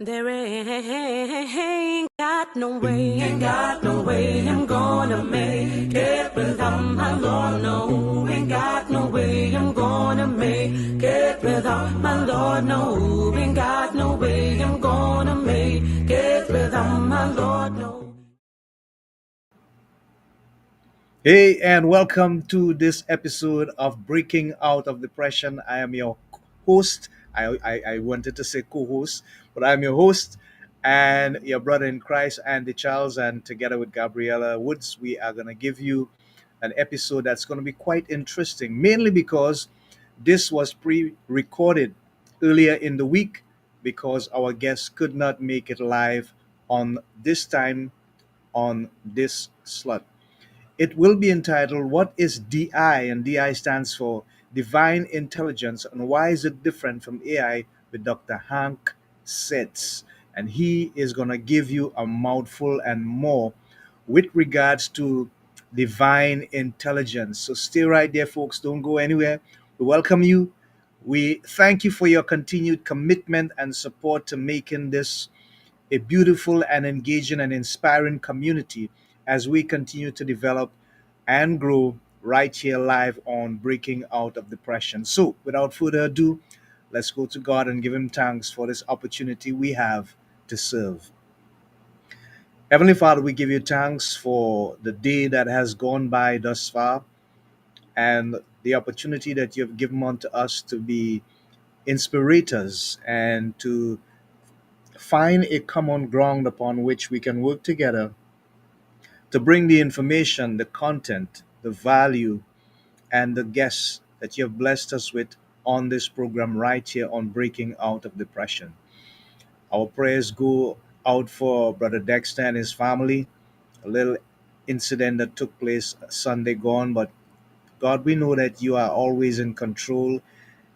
There ain't got no way I'm gonna make it without my Lord, no. Ain't got no way I'm gonna make it without my Lord, no. Ain't got no way I'm gonna make it without my Lord, no. Hey, and welcome to this episode of Breaking Out of Depression. I am your host. I wanted to say co host, but I'm your host and your brother in Christ, Andy Charles. And together with Gabriella Woods, we are going to give you an episode that's going to be quite interesting, mainly because this was pre recorded earlier in the week because our guest could not make it live on this time on this slot. It will be entitled What is DI? And DI stands for Divine Intelligence, and why is it different from AI, with Dr. Hank Seitz. And he is going to give you a mouthful and more with regards to divine intelligence. So stay right there, folks. Don't go anywhere. We welcome you. We thank you for your continued commitment and support to making this a beautiful and engaging and inspiring community as we continue to develop and grow right here live on Breaking Out of Depression. So, without further ado, let's go to God and give Him thanks for this opportunity we have to serve. Heavenly Father, we give you thanks for the day that has gone by thus far and the opportunity that you have given unto us to be inspirators and to find a common ground upon which we can work together to bring the information, the content, the value, and the guests that you have blessed us with on this program right here on Breaking Out of Depression. Our prayers go out for Brother Dexter and his family. A little incident that took place Sunday gone, but God, we know that you are always in control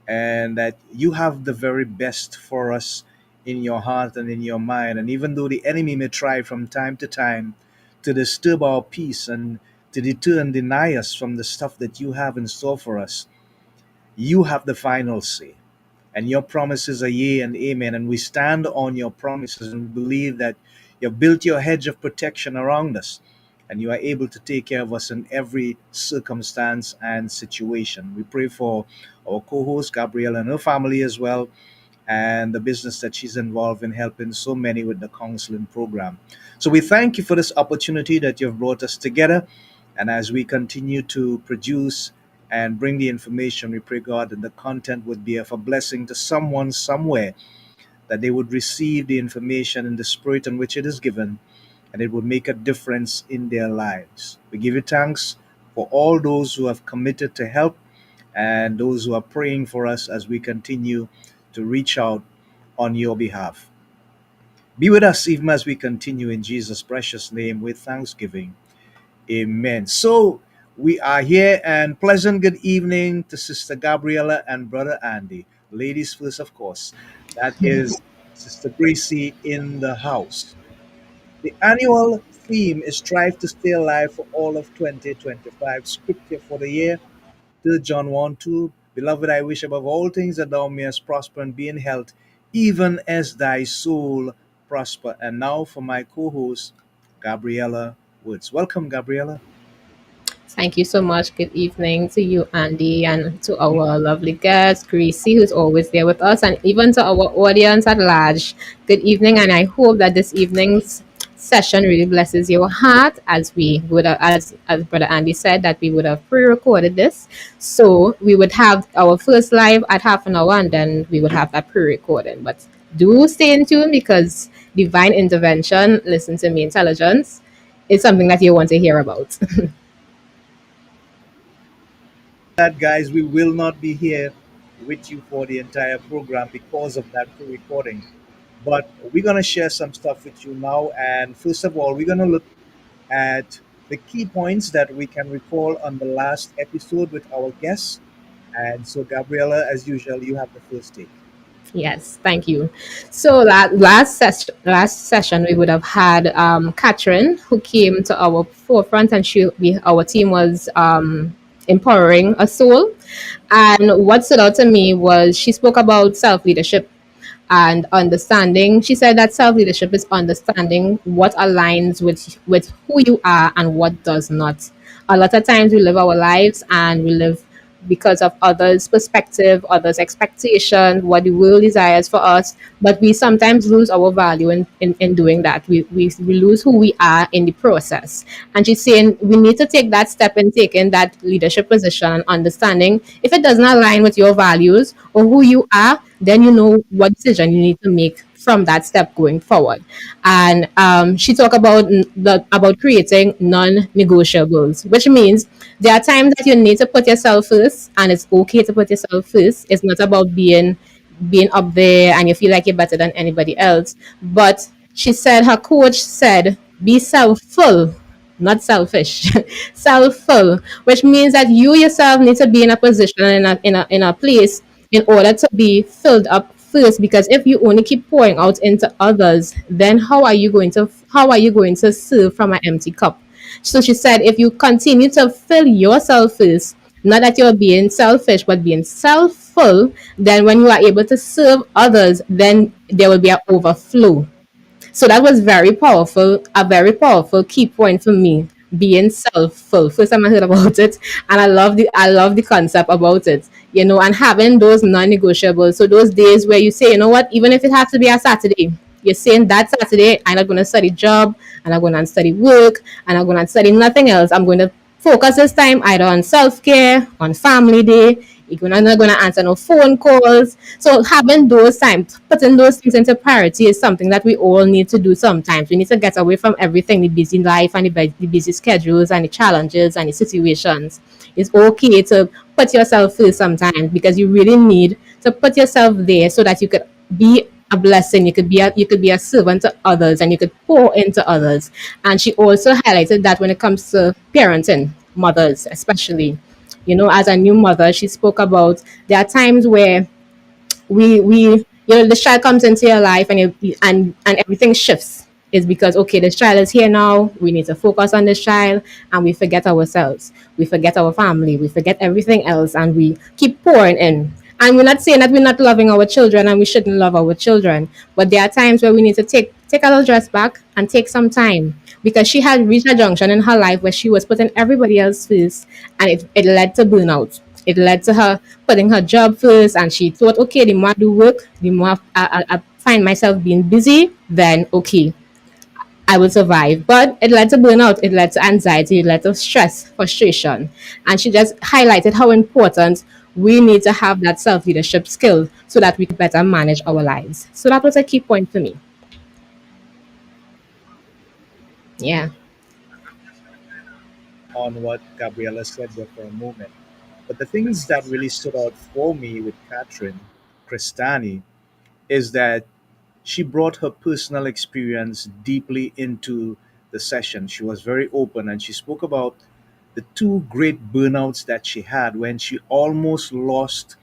and that you have the very best for us in your heart and in your mind. And even though the enemy may try from time to time to disturb our peace and to deter and deny us from the stuff that you have in store for us, you have the final say. And your promises are yea and amen. And we stand on your promises and believe that you've built your hedge of protection around us and you are able to take care of us in every circumstance and situation. We pray for our co host, Gabriella, and her family as well, and the business that she's involved in helping so many with the counseling program. So we thank you for this opportunity that you've brought us together. And as we continue to produce and bring the information, we pray, God, that the content would be of a blessing to someone somewhere, that they would receive the information in the spirit in which it is given, and it would make a difference in their lives. We give you thanks for all those who have committed to help and those who are praying for us as we continue to reach out on your behalf. Be with us even as we continue in Jesus' precious name with thanksgiving. Amen. So we are here, and pleasant good evening to Sister Gabriella and Brother Andy. Ladies first, of course. That is Sister Gracie in the house. The annual theme is Strive to Stay Alive for all of 2025. Scripture for the year, 3 John 1 2. Beloved, I wish above all things that thou mayest prosper and be in health, even as thy soul prosper. And now for my co host, Gabriella Woods. Welcome, Gabriella. Thank you so much. Good evening to you, Andy, and to our lovely guest, Gracie, who's always there with us, and even to our audience at large. Good evening, and I hope that this evening's session really blesses your heart, as we would have, as Brother Andy said, that we would have pre-recorded this. So we would have our first live at half an hour, and then we would have that pre-recording. But do stay in tune, because divine intervention, listen to me, intelligence, is something that you want to hear about. That, guys, we will not be here with you for the entire program because of that pre recording. But we're going to share some stuff with you now. And first of all, we're going to look at the key points that we can recall on the last episode with our guests. And so, Gabriella, as usual, you have the first take. Yes, thank you. So last session we would have had Catherine, who came to our forefront, and our team was empowering a soul. And what stood out to me was she spoke about self leadership, and understanding. She said that self leadership is understanding what aligns with who you are and what does not. A lot of times we live our lives and we live because of others' perspective, others' expectation, what the world desires for us. But we sometimes lose our value in doing that. We lose who we are in the process. And she's saying we need to take that step in taking that leadership position and understanding if it doesn't align with your values or who you are, then you know what decision you need to make from that step going forward. And she talked about about creating non-negotiables, which means there are times that you need to put yourself first, and it's okay to put yourself first. It's not about being up there and you feel like you're better than anybody else. But she said her coach said, be self-full, not selfish. Self-full, which means that you yourself need to be in a position in a place in order to be filled up first, because if you only keep pouring out into others, then how are you going to serve from an empty cup? So she said, if you continue to fill yourself first, not that you're being selfish, but being self full, then when you are able to serve others, then there will be an overflow. So that was a very powerful key point for me. Being self-full. First time I heard about it, and I love the concept about it. And having those non-negotiables. So those days where you say, you know what, even if it has to be a Saturday, you're saying that Saturday I'm not going to study job, I'm not going to study work, and I'm going to study nothing else. I'm going to focus this time either on self-care, on family day. You're not going to answer no phone calls. So having those times, putting those things into priority is something that we all need to do sometimes. We need to get away from everything, the busy life and the busy schedules and the challenges and the situations. It's okay to put yourself first sometimes, because you really need to put yourself there so that you could be a blessing. You could be a servant to others, and you could pour into others. And she also highlighted that when it comes to parenting, mothers especially, as a new mother, she spoke about there are times where the child comes into your life, and everything shifts. Is because, okay, this child is here now, we need to focus on this child, and we forget ourselves, we forget our family, we forget everything else, and we keep pouring in. And we're not saying that we're not loving our children and we shouldn't love our children, but there are times where we need to take a little dress back and take some time, because she had reached a junction in her life where she was putting everybody else first, and it led to burnout. It led to her putting her job first, and she thought, okay, the more I do work, the more I find myself being busy, then okay, I will survive. But it led to burnout, it led to anxiety, it led to stress, frustration. And she just highlighted how important we need to have that self leadership skill so that we could better manage our lives. So that was a key point for me. Yeah. On what Gabriella said there for a moment. But the things that really stood out for me with Catherine Cristani is that she brought her personal experience deeply into the session. She was very open and she spoke about the two great burnouts that she had when she almost lost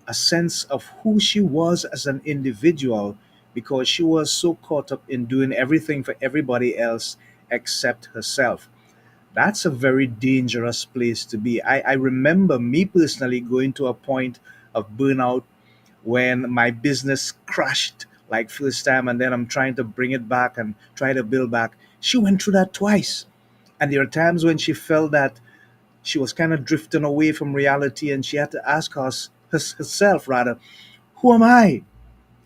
a sense of who she was as an individual because she was so caught up in doing everything for everybody else except herself. That's a very dangerous place to be. I remember me personally going to a point of burnout when my business crashed like first time, and then I'm trying to bring it back and try to build back. She went through that twice. And there are times when she felt that she was kind of drifting away from reality and she had to ask herself rather, who am I?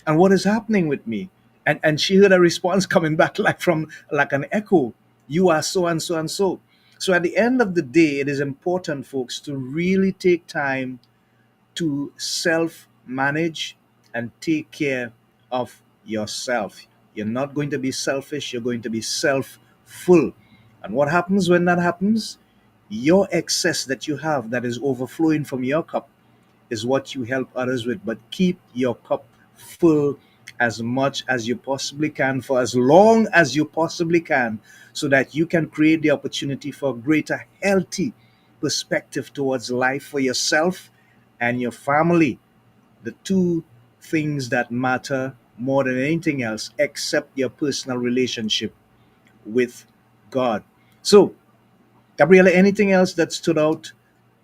And what is happening with me? And she heard a response coming back like from like an echo. You are so and so and so. So at the end of the day, it is important, folks, to really take time to self manage and take care of yourself. You're not going to be selfish, you're going to be self full. And what happens when that happens? Your excess that you have that is overflowing from your cup is what you help others with. But keep your cup full as much as you possibly can for as long as you possibly can so that you can create the opportunity for greater healthy perspective towards life for yourself and your family, the two things that matter more than anything else except your personal relationship with God. So, Gabriella, anything else that stood out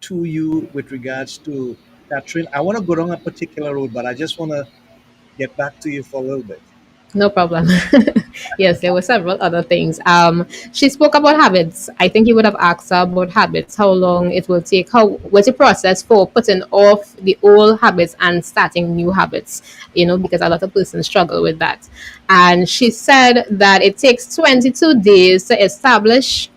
to you with regards to Catherine? I want to go down a particular road, but I just want to get back to you for a little bit. No problem. Yes, there were several other things. She spoke about habits. I think you would have asked her about habits, how long it will take, how what's the process for putting off the old habits and starting new habits, because a lot of persons struggle with that. And she said that it takes 22 days to establish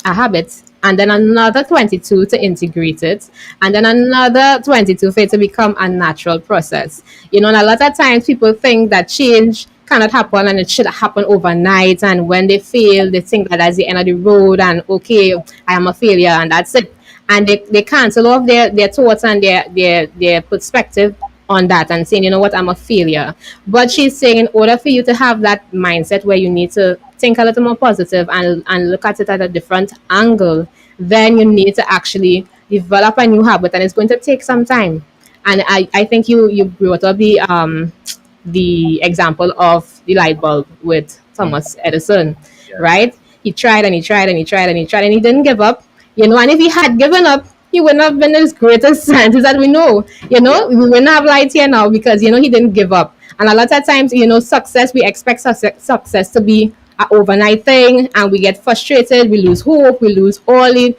a habit, and then another 22 to integrate it, and then another 22 for it to become a natural process. And a lot of times people think that change cannot happen and it should happen overnight, and when they fail they think that that's the end of the road, and okay, I am a failure and that's it, and they cancel off their thoughts and their perspective on that and saying, what, I'm a failure. But she's saying in order for you to have that mindset where you need to think a little more positive and look at it at a different angle, then you need to actually develop a new habit, and it's going to take some time. And I think you brought up the example of the light bulb with Mm, Thomas Edison, yes. right? He tried and he tried and he tried and he tried and he didn't give up. And if he had given up, he wouldn't have been as great as scientist that we know. Yeah. We wouldn't have light here now because he didn't give up. And a lot of times, success, we expect success to be an overnight thing, and we get frustrated, we lose hope, we lose all the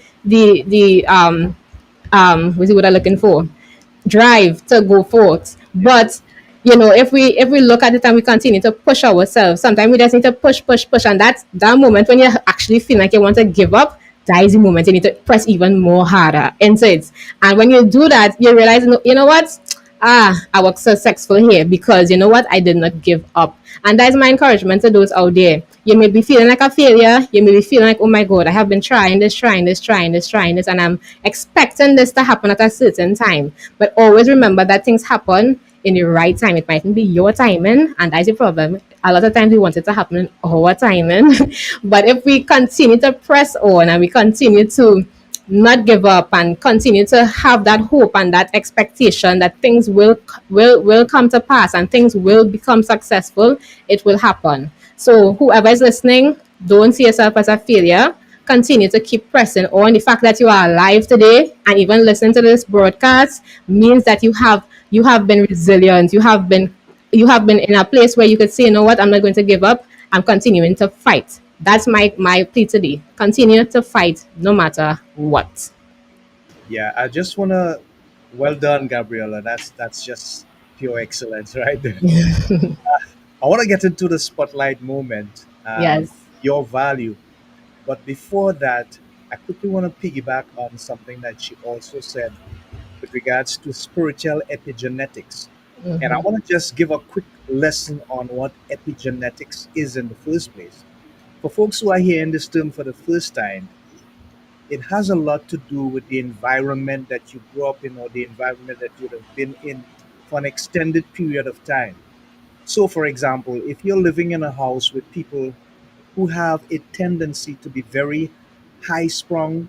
what's the word I'm looking for? Drive to go forth. Yeah. But if we look at it and we continue to push ourselves, sometimes we just need to push, push, push, and that's that moment when you actually feel like you want to give up. That is the moment you need to press even more harder into it. And when you do that, you realize, what? I was successful here because what? I did not give up. And that's my encouragement to those out there. You may be feeling like a failure. You may be feeling like, oh my God, I have been trying this, trying this, trying this, trying this, and I'm expecting this to happen at a certain time. But always remember that things happen in the right time. It mightn't be your timing, and that's the problem. A lot of times we want it to happen in our timing. But if we continue to press on and we continue to not give up and continue to have that hope and that expectation that things will come to pass and things will become successful, it will happen. So whoever is listening, don't see yourself as a failure. Continue to keep pressing on. The fact that you are alive today and even listening to this broadcast means that you have been resilient. You have been in a place where you could say, what, I'm not going to give up. I'm continuing to fight. That's my plea today. Continue to fight no matter what. Yeah. I just wanna. Well done, Gabriella. That's just pure excellence, right there. I want to get into the spotlight moment, Yes. your value. But before that, I quickly want to piggyback on something that she also said with regards to spiritual epigenetics. And I want to just give a quick lesson on what epigenetics is in the first place. For folks who are hearing this term for the first time, it has a lot to do with the environment that you grew up in or the environment that you would have been in for an extended period of time. So, for example, if you're living in a house with people who have a tendency to be very high sprung,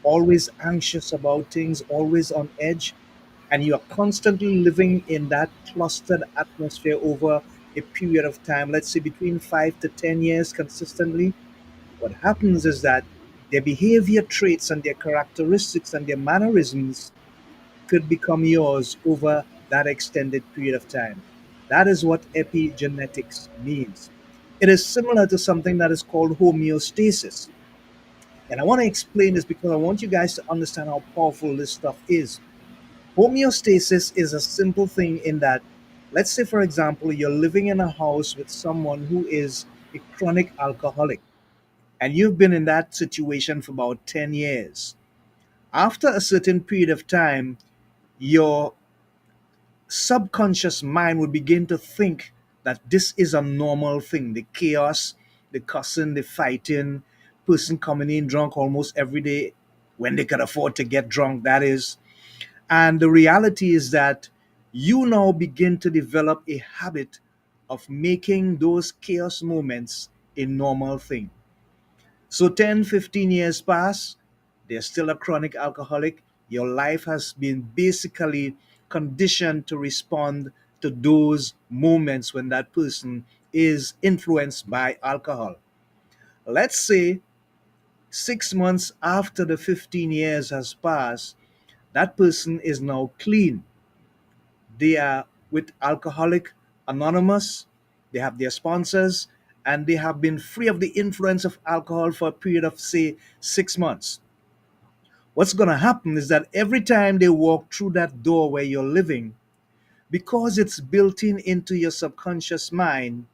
always anxious about things, always on edge, and you are constantly living in that clustered atmosphere over a period of time, let's say between 5 to 10 years consistently, what happens is that their behavior traits and their characteristics and their mannerisms could become yours over that extended period of time. That is what epigenetics means. It is similar to something that is called homeostasis. And I want to explain this because I want you guys to understand how powerful this stuff is. Homeostasis is a simple thing in that, let's say, for example, you're living in a house with someone who is a chronic alcoholic, and you've been in that situation for about 10 years. After a certain period of time, your subconscious mind would begin to think that this is a normal thing. The chaos, the cussing, the fighting, person coming in drunk almost every day when they could afford to get drunk, that is. And the reality is that you now begin to develop a habit of making those chaos moments a normal thing. So 10, 15 years pass, they're still a chronic alcoholic. Your life has been basically conditioned to respond to those moments when that person is influenced by alcohol. Let's say 6 months after the 15 years has passed, that person is now clean. They are with alcoholic anonymous, they have their sponsors, and they have been free of the influence of alcohol for a period of, say, 6 months. What's going to happen is that every time they walk through that door where you're living, because it's built in into your subconscious mind,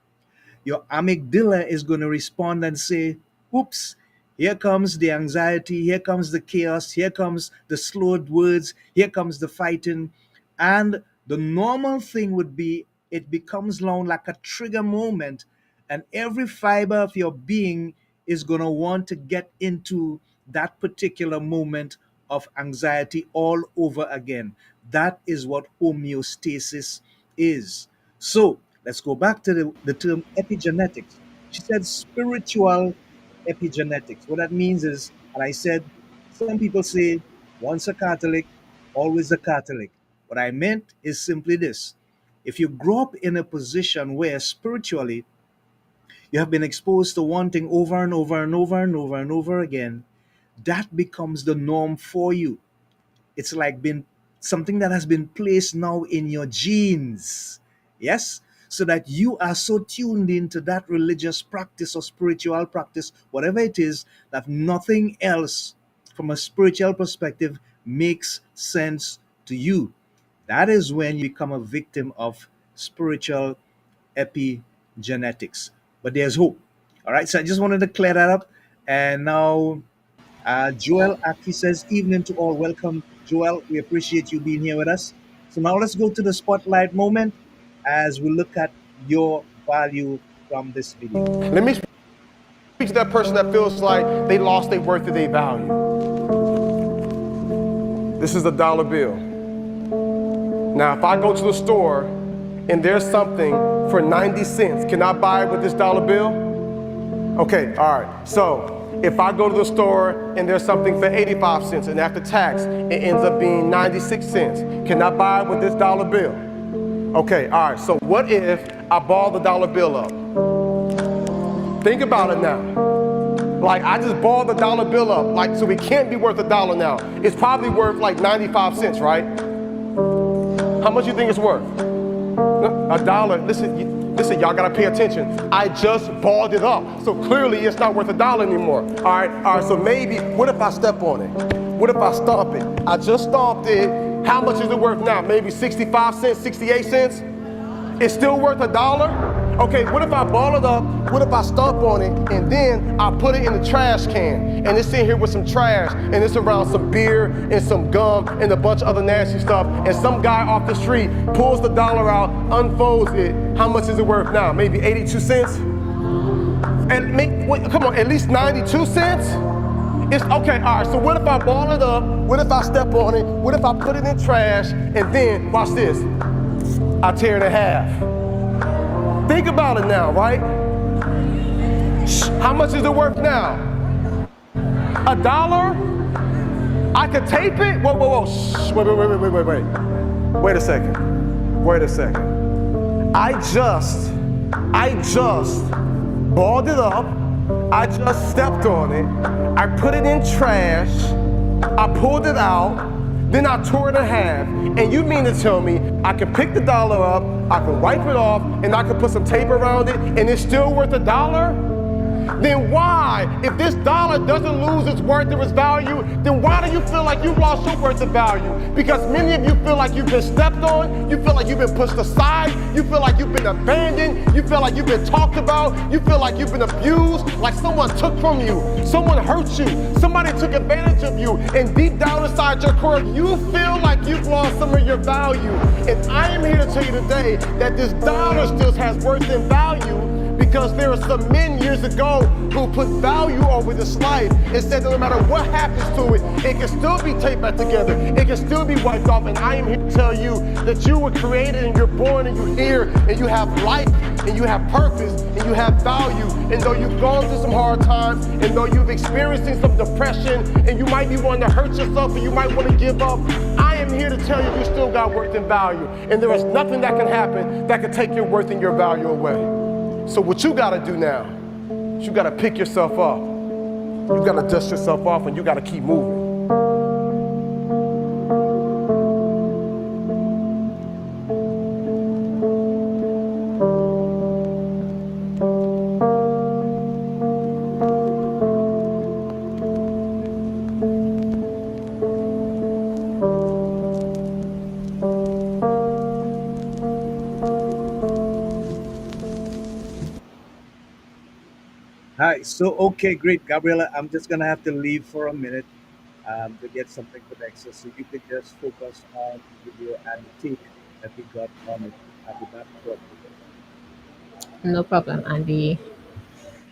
your amygdala is going to respond and say, oops, here comes the anxiety, here comes the chaos, here comes the slurred words, here comes the fighting. And the normal thing would be it becomes now like a trigger moment, and every fiber of your being is going to want to get into that particular moment of anxiety all over again. That is what homeostasis is. So let's go back to the term epigenetics. She said spiritual epigenetics. What that means is, and I said, some people say once a Catholic, always a Catholic. What I meant is simply this: if you grow up in a position where spiritually you have been exposed to one thing over and over and over and over and over again, that becomes the norm for you. It's like been something that has been placed now in your genes. Yes? So that you are so tuned into that religious practice or spiritual practice, whatever it is, that nothing else from a spiritual perspective makes sense to you. That is when you become a victim of spiritual epigenetics. But there's hope. All right, so I just wanted to clear that up. And now Joel Aki says, evening to all. Welcome, Joel. We appreciate you being here with us. So now let's go to the spotlight moment as we look at your value from this video. Let me speak to that person that feels like they lost their worth or their value. This is a dollar bill. Now, if I go to the store and there's something for 90 cents, can I buy it with this dollar bill? Okay, all right. So if I go to the store and there's something for 85 cents and after tax, it ends up being 96 cents, can I buy it with this dollar bill? Okay, all right. So what if I ball the dollar bill up? Think about it now. Like, I just balled the dollar bill up, like, so it can't be worth $1 now. It's probably worth like 95 cents, right? How much you think it's worth? $1. Listen, y'all gotta pay attention. I just balled it up, so clearly it's not worth $1 anymore. All right, so maybe, what if I step on it? What if I stomp it? I just stomped it. How much is it worth now? Maybe 65 cents, 68 cents? It's still worth $1? Okay, what if I ball it up? What if I stomp on it and then I put it in the trash can and it's in here with some trash and it's around some beer and some gum and a bunch of other nasty stuff, and some guy off the street pulls the dollar out, unfolds it. How much is it worth now? Maybe 82 cents? And come on, at least 92 cents? It's okay, all right, so what if I ball it up? What if I step on it? What if I put it in trash and then, watch this, I tear it in half? Think about it now, right? How much is it worth now? $1? I could tape it? Whoa. Shh. Wait. Wait a second. I just balled it up. I just stepped on it. I put it in trash. I pulled it out. Then I tore it in half. And you mean to tell me I can pick the dollar up, I can wipe it off, and I can put some tape around it, and it's still worth $1? Then why, if this dollar doesn't lose its worth or its value, then why do you feel like you've lost your worth and value? Because many of you feel like you've been stepped on, you feel like you've been pushed aside, you feel like you've been abandoned, you feel like you've been talked about, you feel like you've been abused, like someone took from you, someone hurt you, somebody took advantage of you, and deep down inside your core, you feel like you've lost some of your value. And I am here to tell you today that this dollar still has worth and value, because there are some men years ago who put value over this life and said that no matter what happens to it, it can still be taped back together, it can still be wiped off. And I am here to tell you that you were created and you're born and you're here and you have life and you have purpose and you have value. And though you've gone through some hard times and though you've experienced some depression and you might be wanting to hurt yourself and you might want to give up, I am here to tell you still got worth and value. And there is nothing that can happen that can take your worth and your value away. So what you gotta do now is you gotta pick yourself up. You gotta dust yourself off and you gotta keep moving. Hi. So, okay, great. Gabriella, I'm just going to have to leave for a minute to get something connected. So you could just focus on the video and the take that we got on it. I'll be back shortly. No problem, Andy.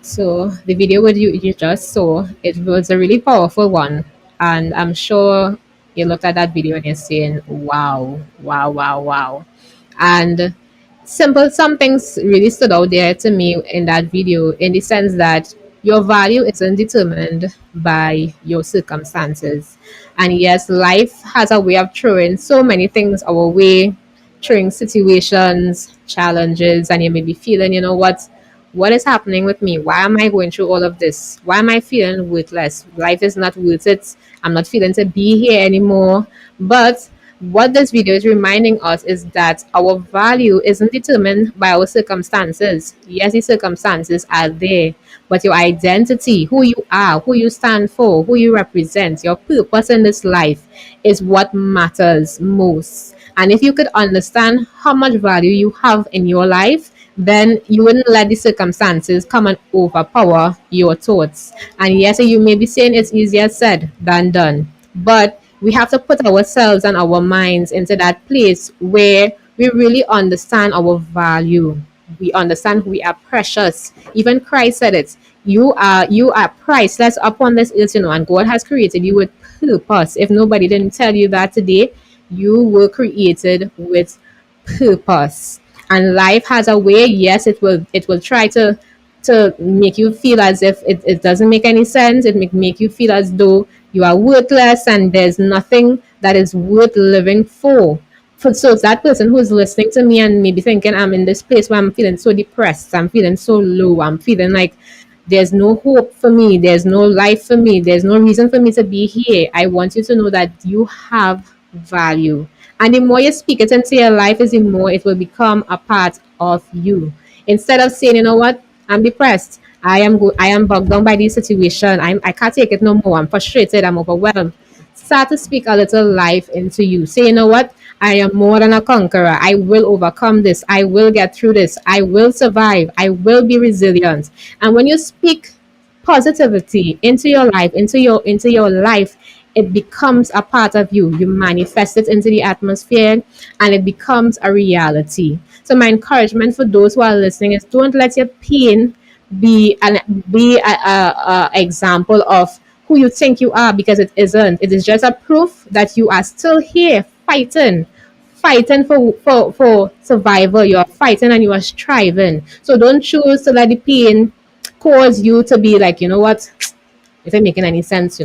So the video what you just saw, it was a really powerful one. And I'm sure you looked at that video and you're saying, wow, wow, wow, wow. And some things really stood out there to me in that video in the sense that your value isn't determined by your circumstances. And yes, life has a way of throwing so many things our way, throwing situations, challenges, and you may be feeling, what is happening with me? Why am I going through all of this? Why am I feeling worthless? Life is not worth it. I'm not feeling to be here anymore. But what this video is reminding us is that our value isn't determined by our circumstances. Yes, the circumstances are there, but your identity, who you are, who you stand for, who you represent, your purpose in this life is what matters most. And if you could understand how much value you have in your life, then you wouldn't let the circumstances come and overpower your thoughts. And yes, you may be saying it's easier said than done, but we have to put ourselves and our minds into that place where we really understand our value. We understand we are precious. Even Christ said it. You are priceless upon this earth, and God has created you with purpose. If nobody didn't tell you that today, you were created with purpose. And life has a way, yes, it will try to make you feel as if it doesn't make any sense. It make you feel as though you are worthless and there's nothing that is worth living for. So it's that person who's listening to me and maybe thinking I'm in this place where I'm feeling so depressed, I'm feeling so low, I'm feeling like there's no hope for me, there's no life for me, there's no reason for me to be here. I want you to know that you have value. And the more you speak it into your life, is the more it will become a part of you. Instead of saying, what, I'm depressed. I am bogged down by this situation. I can't take it no more. I'm frustrated. I'm overwhelmed. Start to speak a little life into you. Say, what? I am more than a conqueror. I will overcome this. I will get through this. I will survive. I will be resilient. And when you speak positivity into your life, it becomes a part of you. You manifest it into the atmosphere and it becomes a reality. So my encouragement for those who are listening is, don't let your pain be a example of who you think you are, because it isn't. It is just a proof that you are still here fighting for survival. You are fighting and you are striving. So don't choose to let the pain cause you to be like, what, is it making any sense?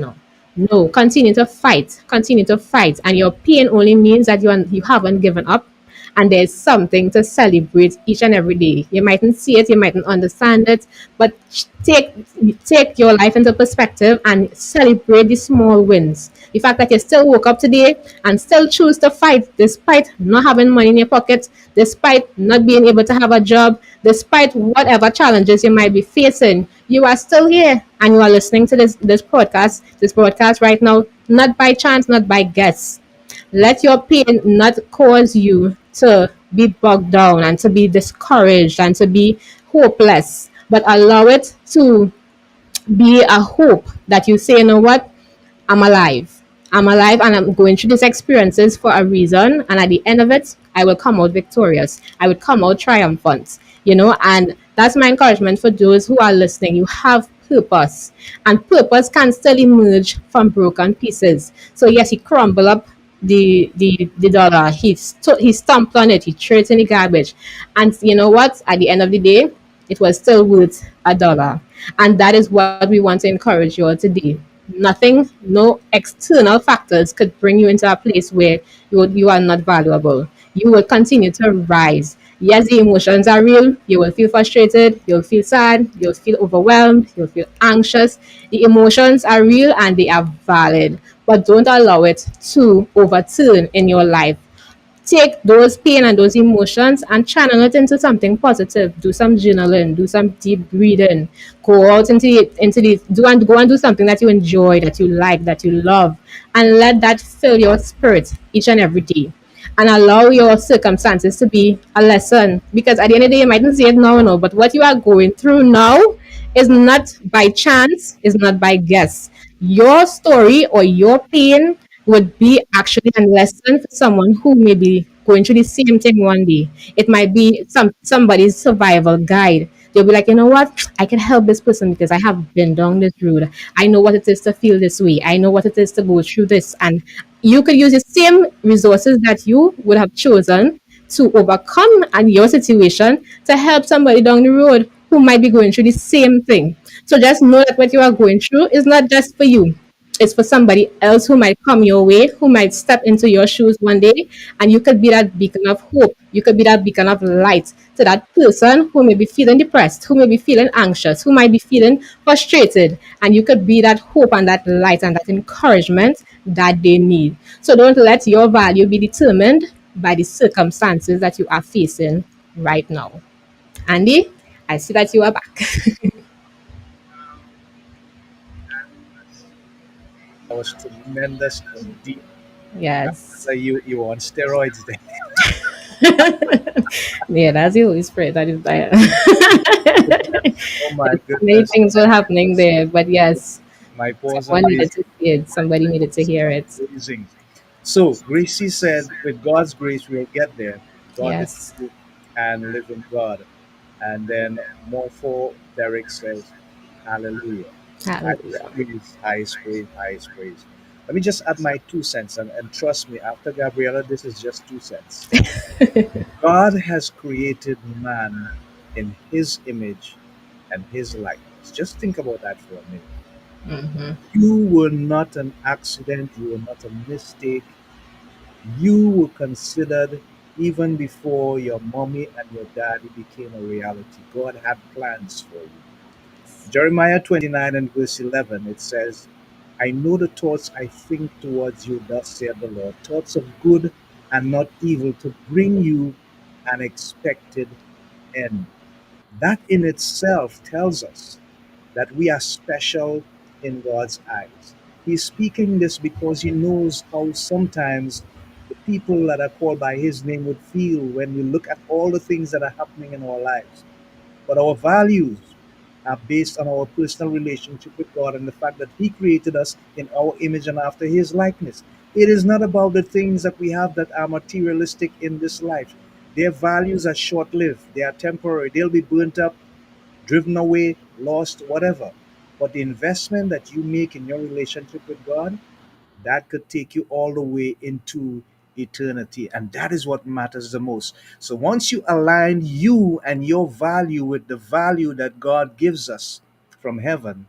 No, continue to fight, and your pain only means that you haven't given up, and there's something to celebrate each and every day. You mightn't see it, you mightn't understand it, but take take your life into perspective and celebrate the small wins. The fact that you still woke up today and still choose to fight despite not having money in your pocket, despite not being able to have a job, despite whatever challenges you might be facing, you are still here and you are listening to this broadcast right now, not by chance, not by guess. Let your pain not cause you to be bogged down and to be discouraged and to be hopeless, but allow it to be a hope that you say, what? I'm alive. I'm alive and I'm going through these experiences for a reason. And at the end of it, I will come out victorious. I will come out triumphant. And that's my encouragement for those who are listening. You have purpose, and purpose can still emerge from broken pieces. So yes, he crumbled up the dollar. He stomped on it. He threw it in the garbage. And you know what? At the end of the day, it was still worth a dollar. And that is what we want to encourage you all today. Nothing, no external factors could bring you into a place where you are not valuable. You will continue to rise. Yes, the emotions are real. You will feel frustrated, you'll feel sad, you'll feel overwhelmed, you'll feel anxious. The emotions are real and they are valid, but don't allow it to overturn in your life. Take those pain and those emotions and channel it into something positive. Do some journaling, do some deep breathing, go out into the go and do something that you enjoy, that you like, that you love, and let that fill your spirit each and every day. And allow your circumstances to be a lesson, because at the end of the day, you mightn't see it now, no, but what you are going through now is not by chance, is not by guess. Your story or your pain would be actually a lesson for someone who may be going through the same thing one day. It might be somebody's survival guide. They'll be like, you know what? I can help this person because I have been down this road. I know what it is to feel this way. I know what it is to go through this. And you could use the same resources that you would have chosen to overcome and your situation to help somebody down the road who might be going through the same thing. So just know that what you are going through is not just for you. It's for somebody else who might come your way, who might step into your shoes one day, and you could be that beacon of hope. You could be that beacon of light to that person who may be feeling depressed, who may be feeling anxious, who might be feeling frustrated, and you could be that hope and that light and that encouragement that they need. So don't let your value be determined by the circumstances that you are facing right now. Andy, I see that you are back. That was tremendous and deep. Yes. So you on steroids there. Yeah, that's the Holy Spirit that is there. Oh my Many goodness. things were happening there, but yes, My pause someone and needed to see it. Somebody needed to hear it. amazing. So Gracie said, with God's grace, we'll get there. God is Yes. true and live in God. And then Morpho Derek says, Hallelujah. Highest Hallelujah. praise, highest praise, highest praise. Let me just add my 2 cents, and trust me, after Gabriella, this is just 2 cents. God has created man in his image and his likeness. Just think about that for a minute. Hmm. You were not an accident, you were not a mistake. You were considered even before your mommy and your daddy became a reality. God had plans for you. Jeremiah 29 and verse 11, it says, I know the thoughts I think towards you, thus saith the Lord, thoughts of good and not evil, to bring you an expected end. That in itself tells us that we are special in God's eyes. He's speaking this because he knows how sometimes the people that are called by his name would feel when we look at all the things that are happening in our lives. But our values are based on our personal relationship with God and the fact that he created us in our image and after his likeness. It is not about the things that we have that are materialistic in this life. Their values are short lived, they are temporary, they'll be burnt up, driven away, lost, whatever. But the investment that you make in your relationship with God, that could take you all the way into eternity. And that is what matters the most. So once you align you and your value with the value that God gives us from heaven,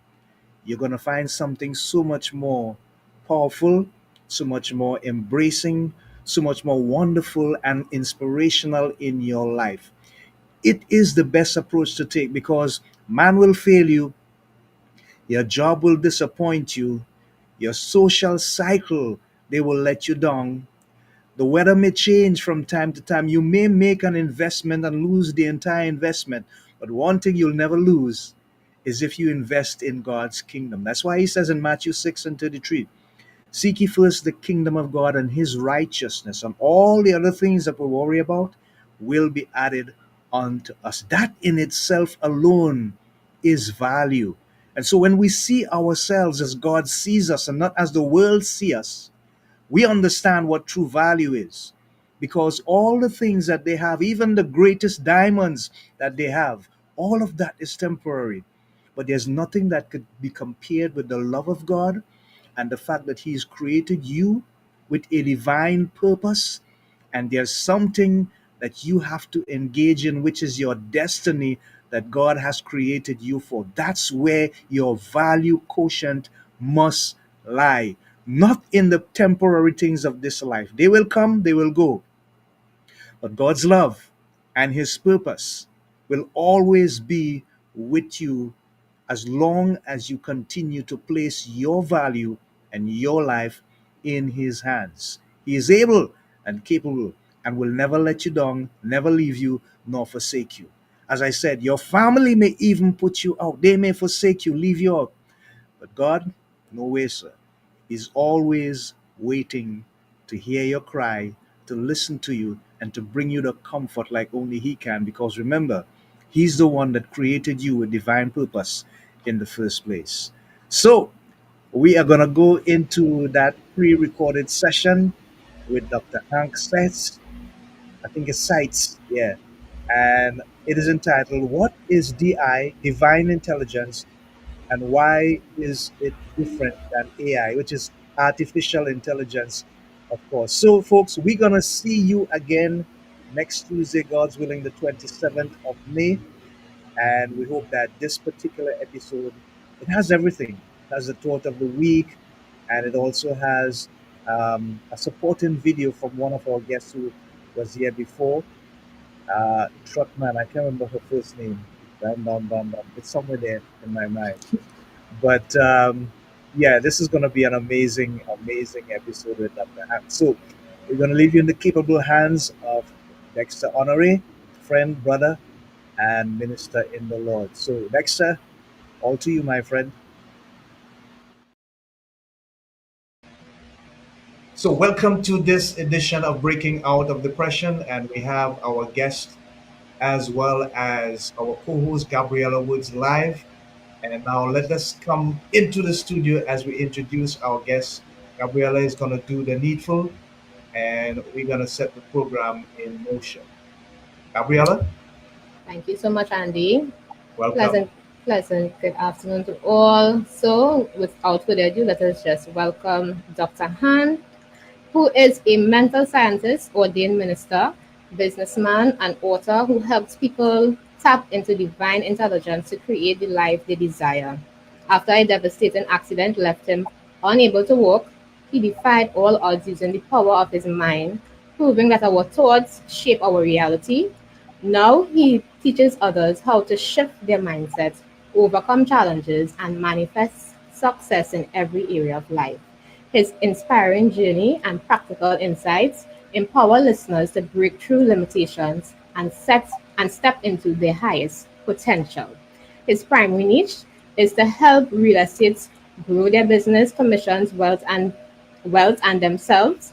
you're going to find something so much more powerful, so much more embracing, so much more wonderful and inspirational in your life. It is the best approach to take because man will fail you, your job will disappoint you, your social cycle, they will let you down. The weather may change from time to time. You may make an investment and lose the entire investment. But one thing you'll never lose is if you invest in God's kingdom. That's why he says in Matthew 6 and 33, seek ye first the kingdom of God and his righteousness, and all the other things that we worry about will be added unto us. That in itself alone is value. And so when we see ourselves as God sees us and not as the world sees us, we understand what true value is. Because all the things that they have, even the greatest diamonds that they have, all of that is temporary. But there's nothing that could be compared with the love of God and the fact that He's created you with a divine purpose. And there's something that you have to engage in, which is your destiny that God has created you for. That's where your value quotient must lie, not in the temporary things of this life. They will come, they will go. But God's love and His purpose will always be with you as long as you continue to place your value and your life in His hands. He is able and capable and will never let you down, never leave you, nor forsake you. As I said, your family may even put you out. They may forsake you, leave you out. But God, no way, sir, is always waiting to hear your cry, to listen to you, and to bring you the comfort like only He can. Because remember, He's the one that created you with divine purpose in the first place. So, we are going to go into that pre recorded session with Dr. Hank Seitz. I think it's Seitz, yeah. And it is entitled, What is DI, Divine Intelligence, and Why is it Different than AI, which is artificial intelligence, of course. So, folks, we're going to see you again next Tuesday, God's willing, the 27th of May. And we hope that this particular episode, it has everything. It has the thought of the week, and it also has a supporting video from one of our guests who was here before. Truckman, I can't remember her first name. Bam, bam, bam, bam. It's somewhere there in my mind. But yeah, this is going to be an amazing, amazing episode with Dr. Hank. So we're going to leave you in the capable hands of Dexter Honore, friend, brother, and minister in the Lord. So, Dexter, all to you, my friend. So, welcome to this edition of Breaking Out of Depression, and we have our guest as well as our co-host Gabriella Woods live. And now let us come into the studio as we introduce our guest. Gabriella is going to do the needful, and we're going to set the program in motion. Gabriella, Thank you so much, Andy. welcome. Pleasant good afternoon to all. So, without further ado, let us just welcome Dr. Han, who is a mental scientist, ordained minister, businessman, and author who helps people tap into divine intelligence to create the life they desire. After a devastating accident left him unable to walk, he defied all odds using the power of his mind, proving that our thoughts shape our reality. Now he teaches others how to shift their mindset, overcome challenges, and manifest success in every area of life. His inspiring journey and practical insights empower listeners to break through limitations and step into their highest potential. His primary niche is to help real estates grow their business, commissions, wealth and themselves.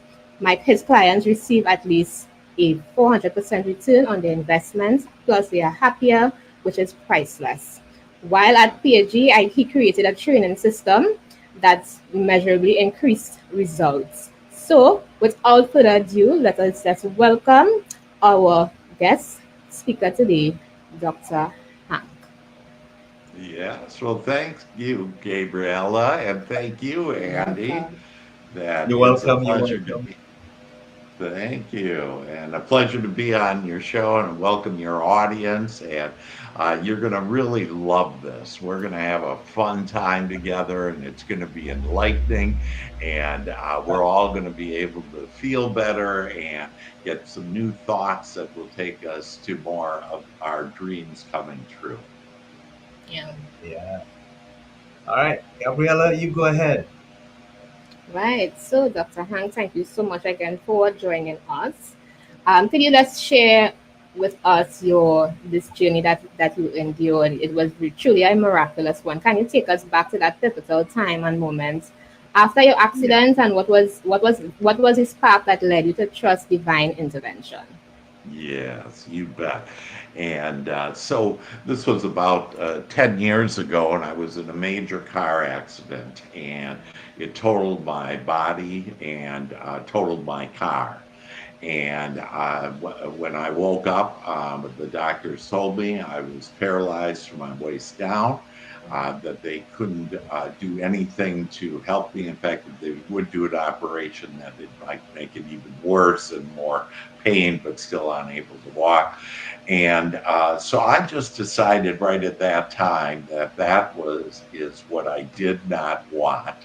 His clients receive at least a 400% return on their investments, plus they are happier, which is priceless. While at PhD, he created a training system that's measurably increased results. So, without further ado, let us just welcome our guest speaker today, Dr. Hank. Yes, well, thank you, Gabriella, and thank you, Andy. Welcome. That You're is a welcome. You're pleasure to welcome. be. Thank you, and a pleasure to be on your show and welcome your audience. And you're going to really love this. We're going to have a fun time together, and it's going to be enlightening. And we're all going to be able to feel better and get some new thoughts that will take us to more of our dreams coming true. Yeah. Yeah. All right, Gabriella, you go ahead. Right. So, Dr. Hank, thank you so much again for joining us. Could you just share with us your this journey that you endured? It was truly a miraculous one. Can you take us back to that pivotal time and moment after your Yeah. accident, and what was the spark that led you to trust divine intervention? Yes, you bet. And so this was about 10 years ago, and I was in a major car accident, and it totaled my body and totaled my car. And when I woke up, the doctors told me I was paralyzed from my waist down, that they couldn't do anything to help me. In fact, if they would do an operation, that it might make it even worse and more pain, but still unable to walk. And so I just decided right at that time that is what I did not want.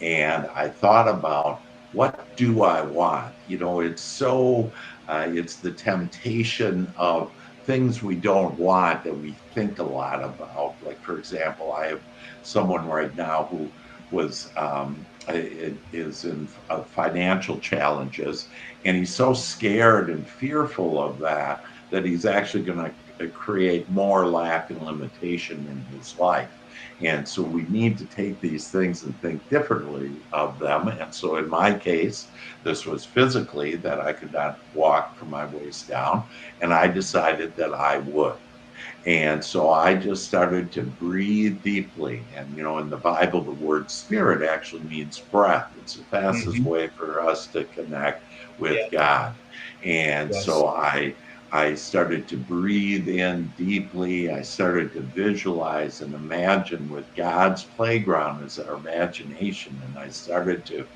And I thought about, what do I want? You know, it's the temptation of things we don't want that we think a lot about. Like, for example, I have someone right now who is in financial challenges, and he's so scared and fearful of that he's actually going to create more lack and limitation in his life. And so we need to take these things and think differently of them. And so in my case, this was physically that I could not walk from my waist down, and I decided that I would. And so I just started to breathe deeply. And, in the Bible, the word spirit actually means breath. It's the fastest Mm-hmm. way for us to connect with Yeah. God. And Yes. so I started to breathe in deeply. I started to visualize and imagine with God's playground as our imagination. And I started to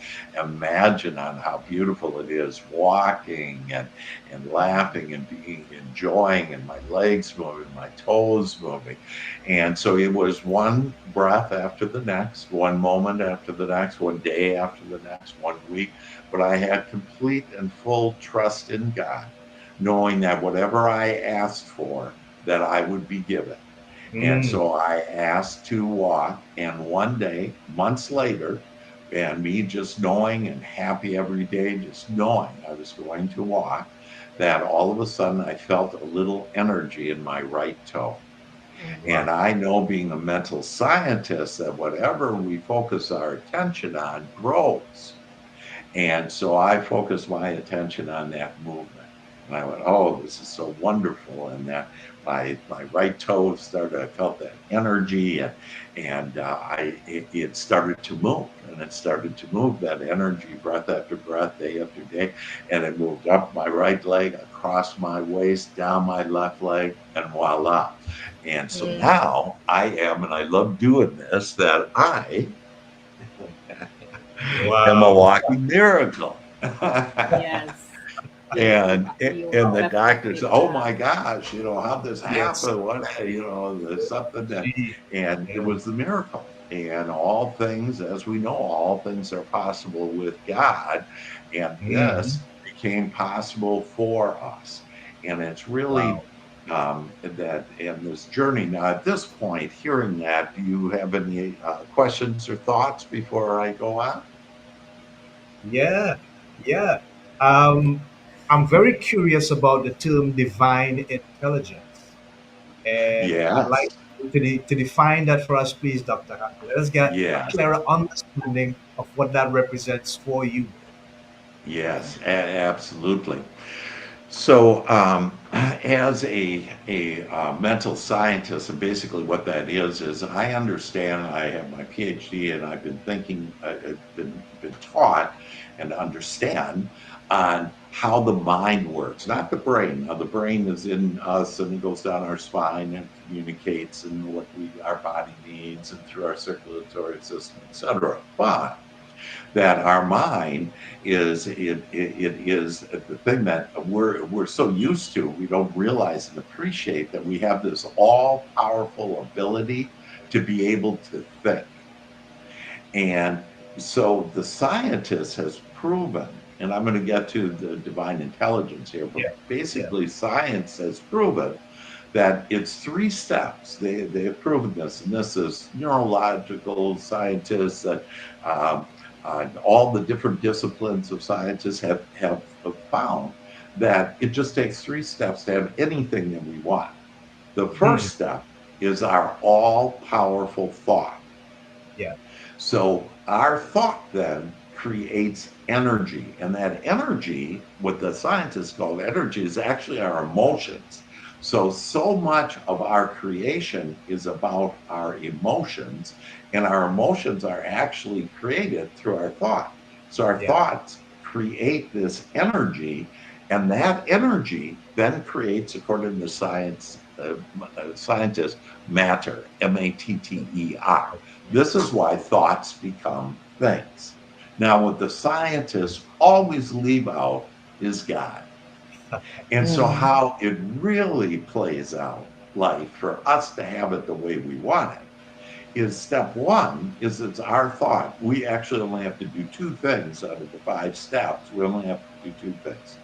imagine on how beautiful it is walking and laughing and being enjoying, and my legs moving, my toes moving. And so it was one breath after the next, one moment after the next, one day after the next, one week. But I had complete and full trust in God, knowing that whatever I asked for, that I would be given. And Mm. so I asked to walk, and one day, months later, and me just knowing and happy every day, just knowing I was going to walk, that all of a sudden I felt a little energy in my right toe. Wow. And I know, being a mental scientist, that whatever we focus our attention on grows. And so I focused my attention on that movement. And I went, oh, this is so wonderful. And that my right toe started, I felt that energy, and it started to move, and it started to move, that energy, breath after breath, day after day. And it moved up my right leg, across my waist, down my left leg, and voila. And so now I am, and I love doing this, that I am a Wow. walking miracle. Yes. And the doctor Definitely said, "Oh are. my gosh, how'd this Yes. happen? What, there's something that," Gee. and it Yeah. was the miracle. And all things, as we know, all things are possible with God, and Mm. this became possible for us. And it's Wow. really that in this journey. Now, at this point, hearing that, do you have any questions or thoughts before I go on? Yeah. Yeah. Um, I'm very curious about the term divine intelligence. And I'd like Yes, you to define that for us, please, Dr. Happy. Let us get a yes. clearer understanding of what that represents for you. Yes, absolutely. So, as a mental scientist, and basically what that is I understand. I have my PhD, and I've been thinking, been taught, and understand on how the mind works, not the brain. Now, the brain is in us, and it goes down our spine and communicates, and what our body needs, and through our circulatory system, etc. But that our mind it is the thing that we're so used to, we don't realize and appreciate that we have this all powerful ability to be able to think. And so the scientist has proven, and I'm going to get to the divine intelligence here, but Yeah. Yeah. basically science has proven that it's three steps. They have proven this, and this is neurological scientists that all the different disciplines of scientists have found that it just takes three steps to have anything that we want. The Mm. first step is our all powerful thought. Yeah. So our thought then creates energy, and that energy, what the scientists call energy, is actually our emotions. So much of our creation is about our emotions, and our emotions are actually created through our thought. So our Yeah. thoughts create this energy, and that energy then creates, according to scientists, matter, matter. This is why thoughts become things. Now, what the scientists always leave out is God. And so, how it really plays out life for us to have it the way we want it is, step one is it's our thought. We actually only have to do two things out of the five steps. We only have to do two things: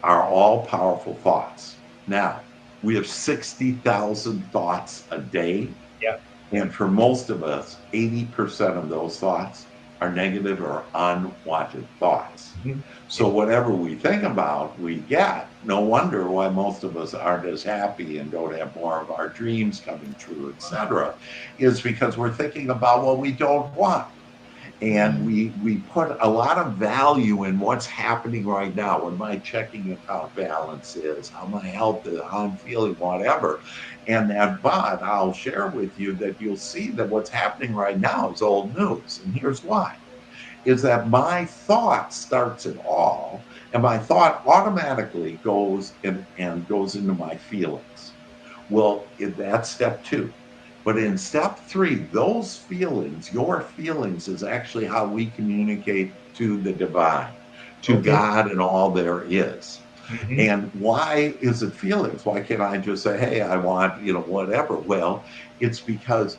our all powerful thoughts. Now, we have 60,000 thoughts a day. Yeah. Yeah. And for most of us, 80% of those thoughts are negative or unwanted thoughts. Mhm. So whatever we think about, we get. No wonder why most of us aren't as happy and don't have more of our dreams coming true, etc., is because we're thinking about what we don't want. And we put a lot of value in what's happening right now, what my checking account balance is, how my health is, how I'm feeling, whatever. And that, but I'll share with you that you'll see that what's happening right now is old news. And here's why. Is that my thought starts it all, and my thought automatically goes and goes into my feelings. Well, that's step two. But in step three, those feelings, your feelings, is actually how we communicate to the divine, to Okay. God and all there is. Mhm. And why is it feelings? Why can't I just say, hey, I want, whatever? Well, it's because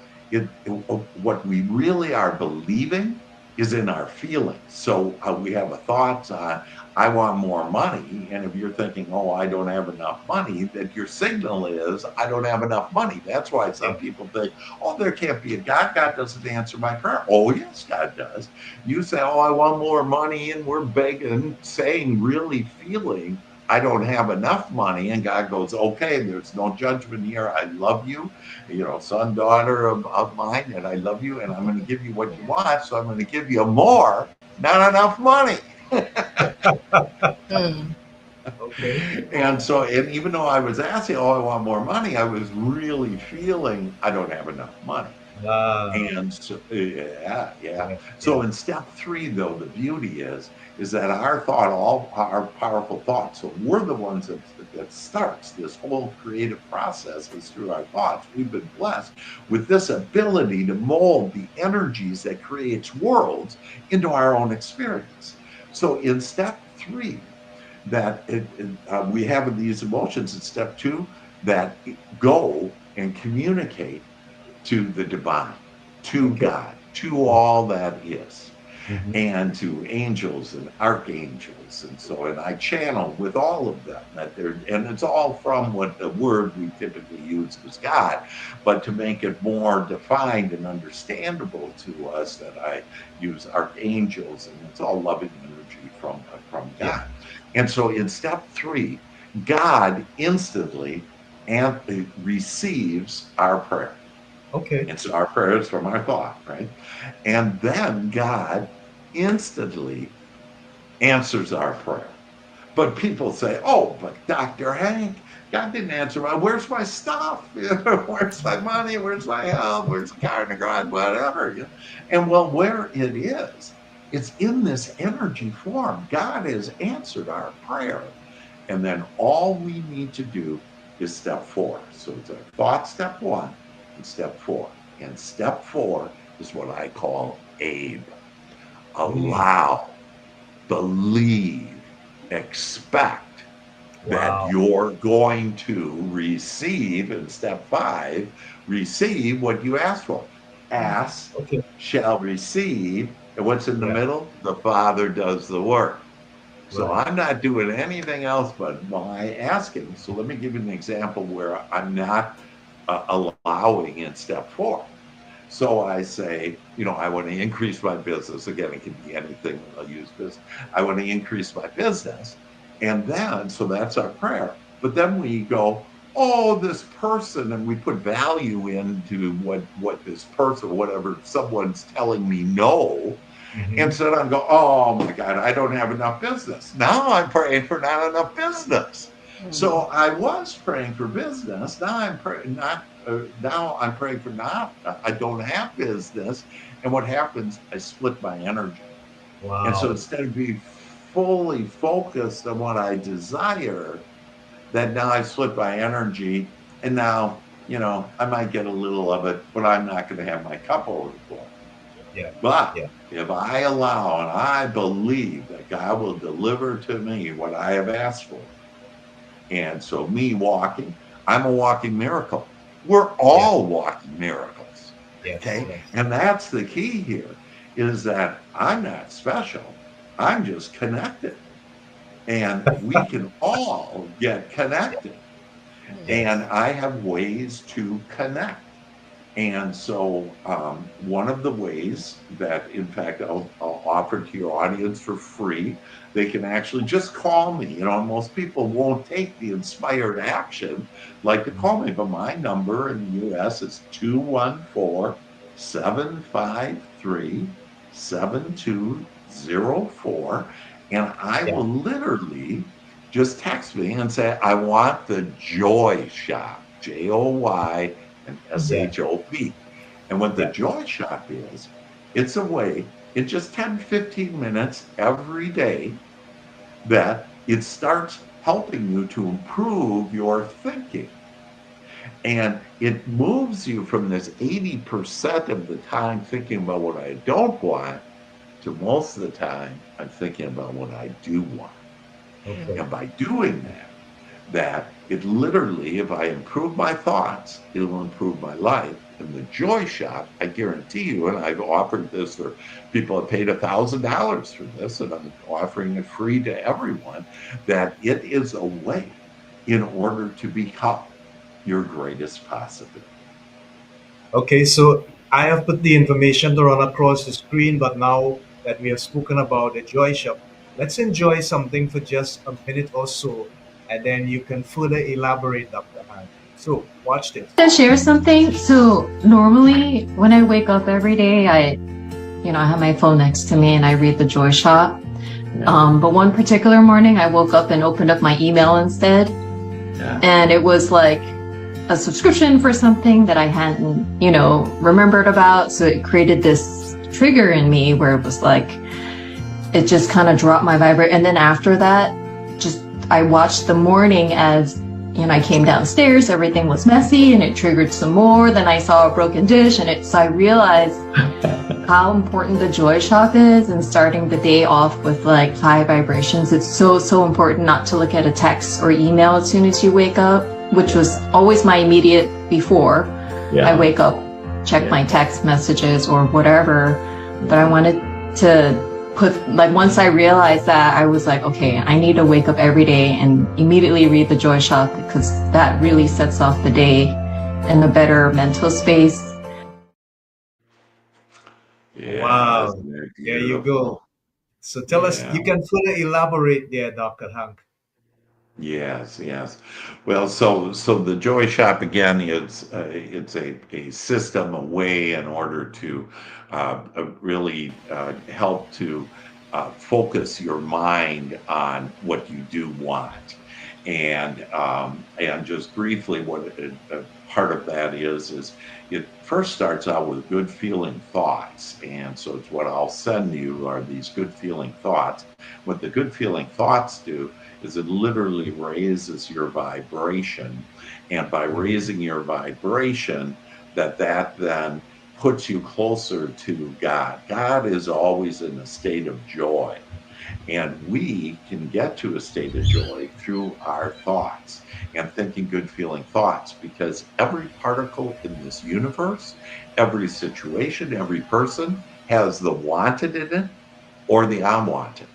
what we really are believing is in our feelings. So we have a thought, I want more money. And if you're thinking, oh, I don't have enough money, that your signal is, I don't have enough money. That's why some people think, oh, there can't be a God. God doesn't answer my prayer. Oh, yes, God does. You say, oh, I want more money. And we're begging, saying, really feeling, I don't have enough money. And God goes, okay, there's no judgment here. I love you, son, daughter of mine, and I love you, and I'm going to give you what you want. So I'm going to give you more, not enough money. Okay. And so, and even though I was asking, oh, I want more money, I was really feeling I don't have enough money. And so, yeah. So in step three, though, the beauty is that our thought, all our powerful thoughts, so we're the ones that starts this whole creative process is through our thoughts. We've been blessed with this ability to mold the energies that creates worlds into our own experience. So in step three, that we have these emotions. In step two, that go and communicate to the divine, to God, to all that is, and to angels and archangels. And I channel with all of them and it's all from what the word we typically use is God, but to make it more defined and understandable to us, that I use archangels, and it's all loving energy from God. And so in step three, God instantly receives our prayer. Okay. And so our prayer is from our thought, right? And then God instantly answers our prayer. But people say, oh, but Dr. Hank, God didn't answer where's my stuff? Where's my money? Where's my health? Where's the car in the garage? Whatever. And well, where it is, it's in this energy form. God has answered our prayer. And then all we need to do is step four. So it's our thought, step one, and step four. And step four is what I call ABE. Allow, believe, expect that you're going to receive, in step five, receive what you asked for. Ask, shall receive. And what's in the middle? The Father does the work. So I'm not doing anything else but my asking. So let me give you an example where I'm not allowing in step four. So I say, I want to increase my business. Again, it can be anything. I'll use business. I want to increase my business. And then, so that's our prayer. But then we go, oh, this person, and we put value into what this person, whatever someone's telling me no. And so I go, oh my God, I don't have enough business. Now I'm praying for not enough business. So I was praying for business. Now I'm praying for not. I don't have business. And what happens? I split my energy. And so instead of being fully focused on what I desire, that now I split my energy. And now, I might get a little of it, but I'm not going to have my cup overflow. But if I allow and I believe that God will deliver to me what I have asked for, and so me walking, I'm a walking miracle. We're all walking miracles. Okay? And that's the key here, is that I'm not special. I'm just connected. And we can all get connected. And I have ways to connect. And so one of the ways that, in fact, I'll offer to your audience for free, they can actually just call me. Most people won't take the inspired action like to call me, but my number in the U.S. is 214-753-8255. 7204, and I Yeah. will literally just text me and say, I want the Joy Shop, Joy and Yeah. SHOP. And what the Yeah. Joy Shop is, it's a way in just 10, 15 minutes every day that it starts helping you to improve your thinking. And it moves you from this 80% of the time thinking about what I don't want to most of the time I'm thinking about what I do want. Okay. And by doing that it literally, if I improve my thoughts, it'll improve my life. In the Joy Shop, I guarantee you, and I've offered this for people that paid $1,000 for this, and I'm offering it free to everyone, that it is a way in order to become your greatest possibility. Okay, so I have put the information to run across the screen, but now that we have spoken about the Joy Shop, let's enjoy something for just a minute or so, and then you can further elaborate, Dr. Han. So, watch this. To share something. So normally when I wake up every day, I have my phone next to me and I read the Joy Shop. But one particular morning I woke up and opened up my email instead. And it was like a subscription for something that I hadn't, remembered about. So it created this trigger in me where it was like, it just kind of dropped my vibrate. And then after that, I watched the morning as, I came downstairs, everything was messy and it triggered some more. Then I saw a broken dish so I realized how important the Joy Shop is, and starting the day off with like 5 vibrations. It's so, so important not to look at a text or email as soon as you wake up, which was always my immediate before. I wake up, check my text messages or whatever. But I wanted to once I realized that, I was like, okay, I need to wake up every day and immediately read the Joy Shop, because that really sets off the day in a better mental space. Yeah, Wow. isn't it There you beautiful? go. So tell us, Yeah. you can further elaborate there, Dr. Hank. Yes, yes. Well, so the Joy Shop again, it's a system, a way in order to really help to focus your mind on what you do want, and just briefly, what part of that is it first starts out with good feeling thoughts, and so it's what I'll send you are these good feeling thoughts. What the good feeling thoughts do is it literally raises your vibration. And by raising your vibration, that then puts you closer to God. God is always in a state of joy. And we can get to a state of joy through our thoughts and thinking good feeling thoughts, because every particle in this universe, every situation, every person has the wanted in it or the unwanted.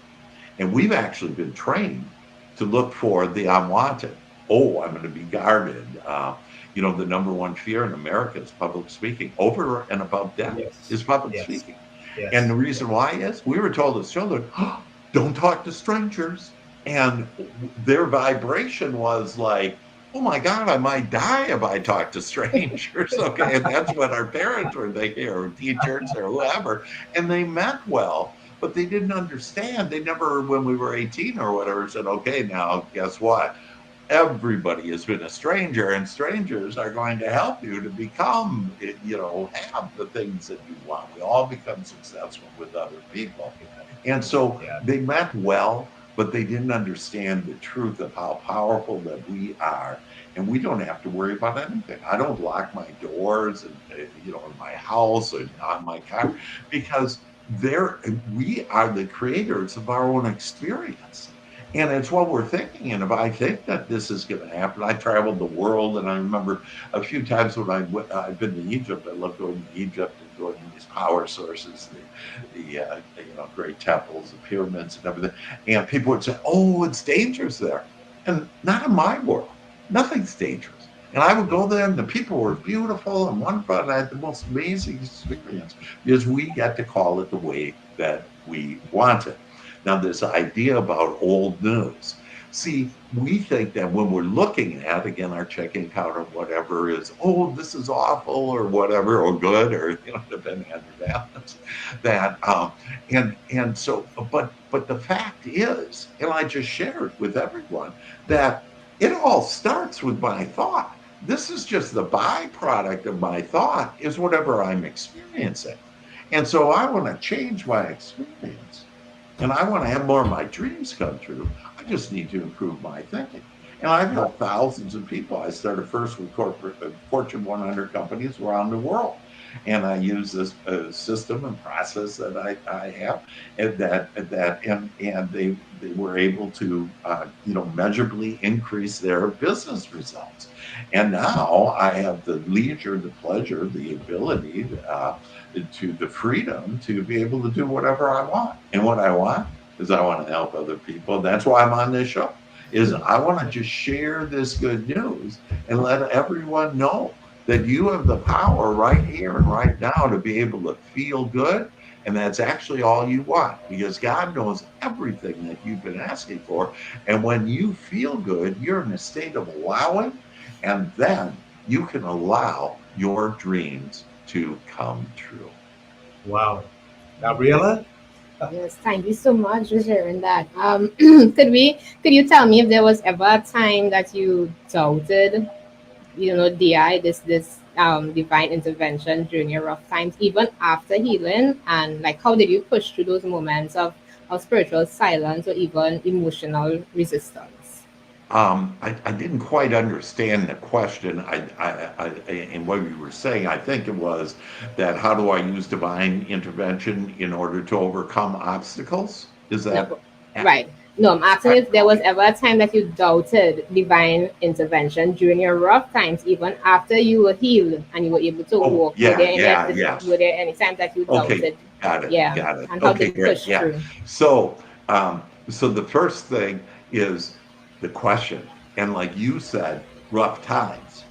And we've actually been trained to look for the unwanted. Oh, I'm going to be guarded. The number one fear in America is public speaking. Over and above death Yes. is public Yes. speaking. Yes. And the reason why is we were told as children, oh, don't talk to strangers. And their vibration was like, oh my God, I might die if I talk to strangers. Okay. And that's what our parents were thinking, or teachers or whoever. And they meant well, but they didn't understand. They never, when we were 18 or whatever, said, okay, now guess what? Everybody has been a stranger, and strangers are going to help you to become, have the things that you want. We all become successful with other people. And so they meant well, but they didn't understand the truth of how powerful that we are. And we don't have to worry about anything. I don't lock my doors and, in my house or on my car, because we are the creators of our own experience. And it's what we're thinking. And if I think that this is going to happen, I traveled the world, and I remember a few times when I've been to Egypt. I love going to Egypt and going to these power sources, the great temples, the pyramids, and everything. And people would say, "Oh, it's dangerous there," and not in my world. Nothing's dangerous. And I would go there, and the people were beautiful and wonderful, and I had the most amazing experience, because we get to call it the way that we want it. Now, this idea about old news. See, we think that when we're looking at, again, our checking account or whatever is, oh, this is awful or whatever, or good, or, depending on your balance, that, and so, but the fact is, and I just shared with everyone, that it all starts with my thought. This is just the byproduct of my thought, is whatever I'm experiencing. And so I want to change my experience, and I want to have more of my dreams come true. I just need to improve my thinking. And I've helped thousands of people. I started first with corporate Fortune 100 companies around the world. And I use this system and process that I have, and they were able to measurably increase their business results. And now I have the leisure, the pleasure, the ability, the freedom to be able to do whatever I want. And what I want is I want to help other people. That's why I'm on this show. Is I want to just share this good news and let everyone know that you have the power right here and right now to be able to feel good. And that's actually all you want, because God knows everything that you've been asking for. And when you feel good, you're in a state of allowing, and then you can allow your dreams to come true. Wow. Gabriella? Yes, thank you so much for sharing that. Could you tell me if there was ever a time that you doubted, DI, this divine intervention during your rough times, even after healing, and like how did you push through those moments of spiritual silence or even emotional resistance? I didn't quite understand the question. And what you were saying, I think it was that how do I use divine intervention in order to overcome obstacles? Is that No, right? No, I'm asking if there was ever a time that you doubted divine intervention during your rough times, even after you were healed and you were able to Oh, walk. yeah, yes. Were there any times that you Okay, doubted? got it, Yeah, got it. and how Okay, did you great, push yeah. through? So, so the first thing is the question, and like you said, rough times.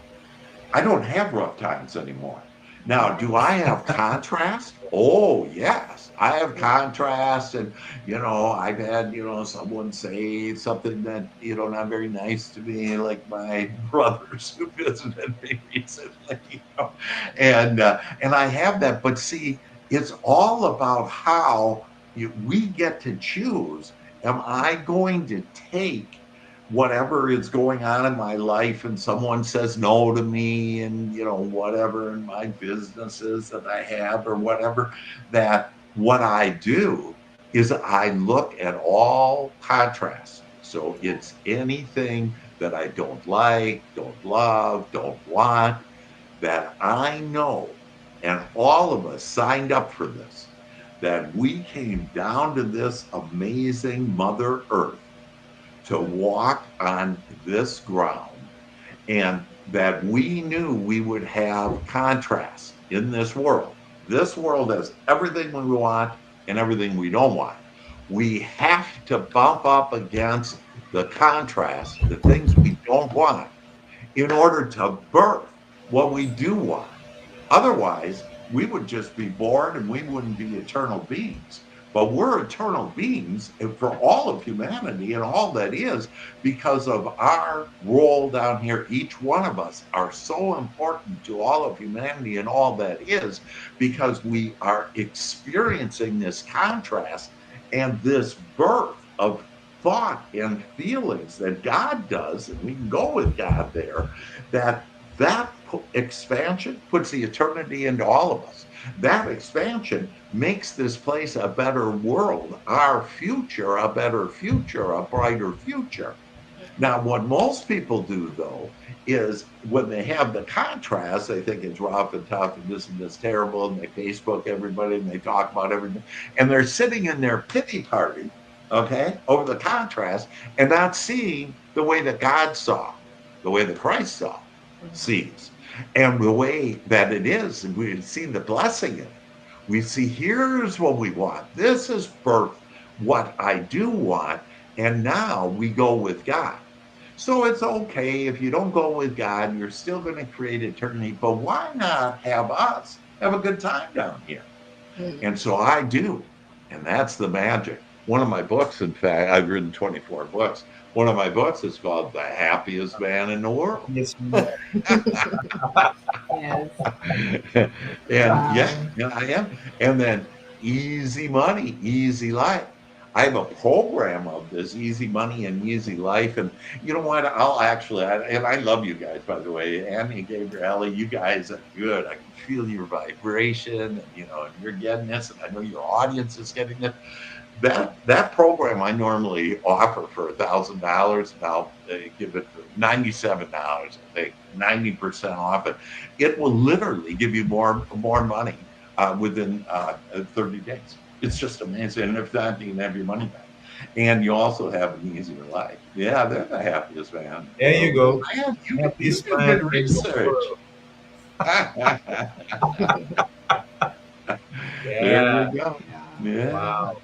I don't have rough times anymore. Now, do I have contrast? Oh, yes, I have contrast. And, I've had, someone say something that, not very nice to me, like my brothers who visited me recently, and I have that. But see, it's all about how we get to choose. Am I going to take whatever is going on in my life and someone says no to me, and whatever in my businesses that I have or whatever, that what I do is I look at all contrasts. So it's anything that I don't like, don't love, don't want, that I know, and all of us signed up for this, that we came down to this amazing Mother Earth to walk on this ground, and that we knew we would have contrast in this world. This world has everything we want and everything we don't want. We have to bump up against the contrast, the things we don't want, in order to birth what we do want. Otherwise, we would just be born and we wouldn't be eternal beings. But we're eternal beings for all of humanity and all that is, because of our role down here. Each one of us are so important to all of humanity and all that is, because we are experiencing this contrast and this birth of thought and feelings that God does, and we can go with God there, that expansion puts the eternity into all of us. That expansion makes this place a better world, our future a better future, a brighter future. Now, what most people do, though, is when they have the contrast, they think it's rough and tough and this terrible, and they Facebook everybody and they talk about everything. And they're sitting in their pity party, okay, over the contrast and not seeing the way that God saw, the way that Christ sees, and the way that it is. And we see the blessing in it. We see, here's what we want. This is birth, what I do want. And now we go with God. So it's okay if you don't go with God, you're still going to create eternity. But why not have us have a good time down here? And so I do. And that's the magic. one of my books, in fact, I've written 24 books. One of my books is called The Happiest Man in the World. Yes, man. Yes. And yeah, Wow. yeah, I am. And then Easy Money, Easy Life. I have a program of this Easy Money and Easy Life. And you know what? And I love you guys, by the way, Annie and Gabriella, you guys are good. I can feel your vibration and, and you're getting this. And I know your audience is getting it. That program I normally offer for $1,000, and I'll give it for $97. I think 90% off it. It will literally give you more money within 30 days. It's just amazing. And if not, you can have your money back, and you also have an easier life. Yeah, they're the happiest man. There you go. Man, you Happiest do man good in the research. world. There Yeah. we go. Yeah, Wow.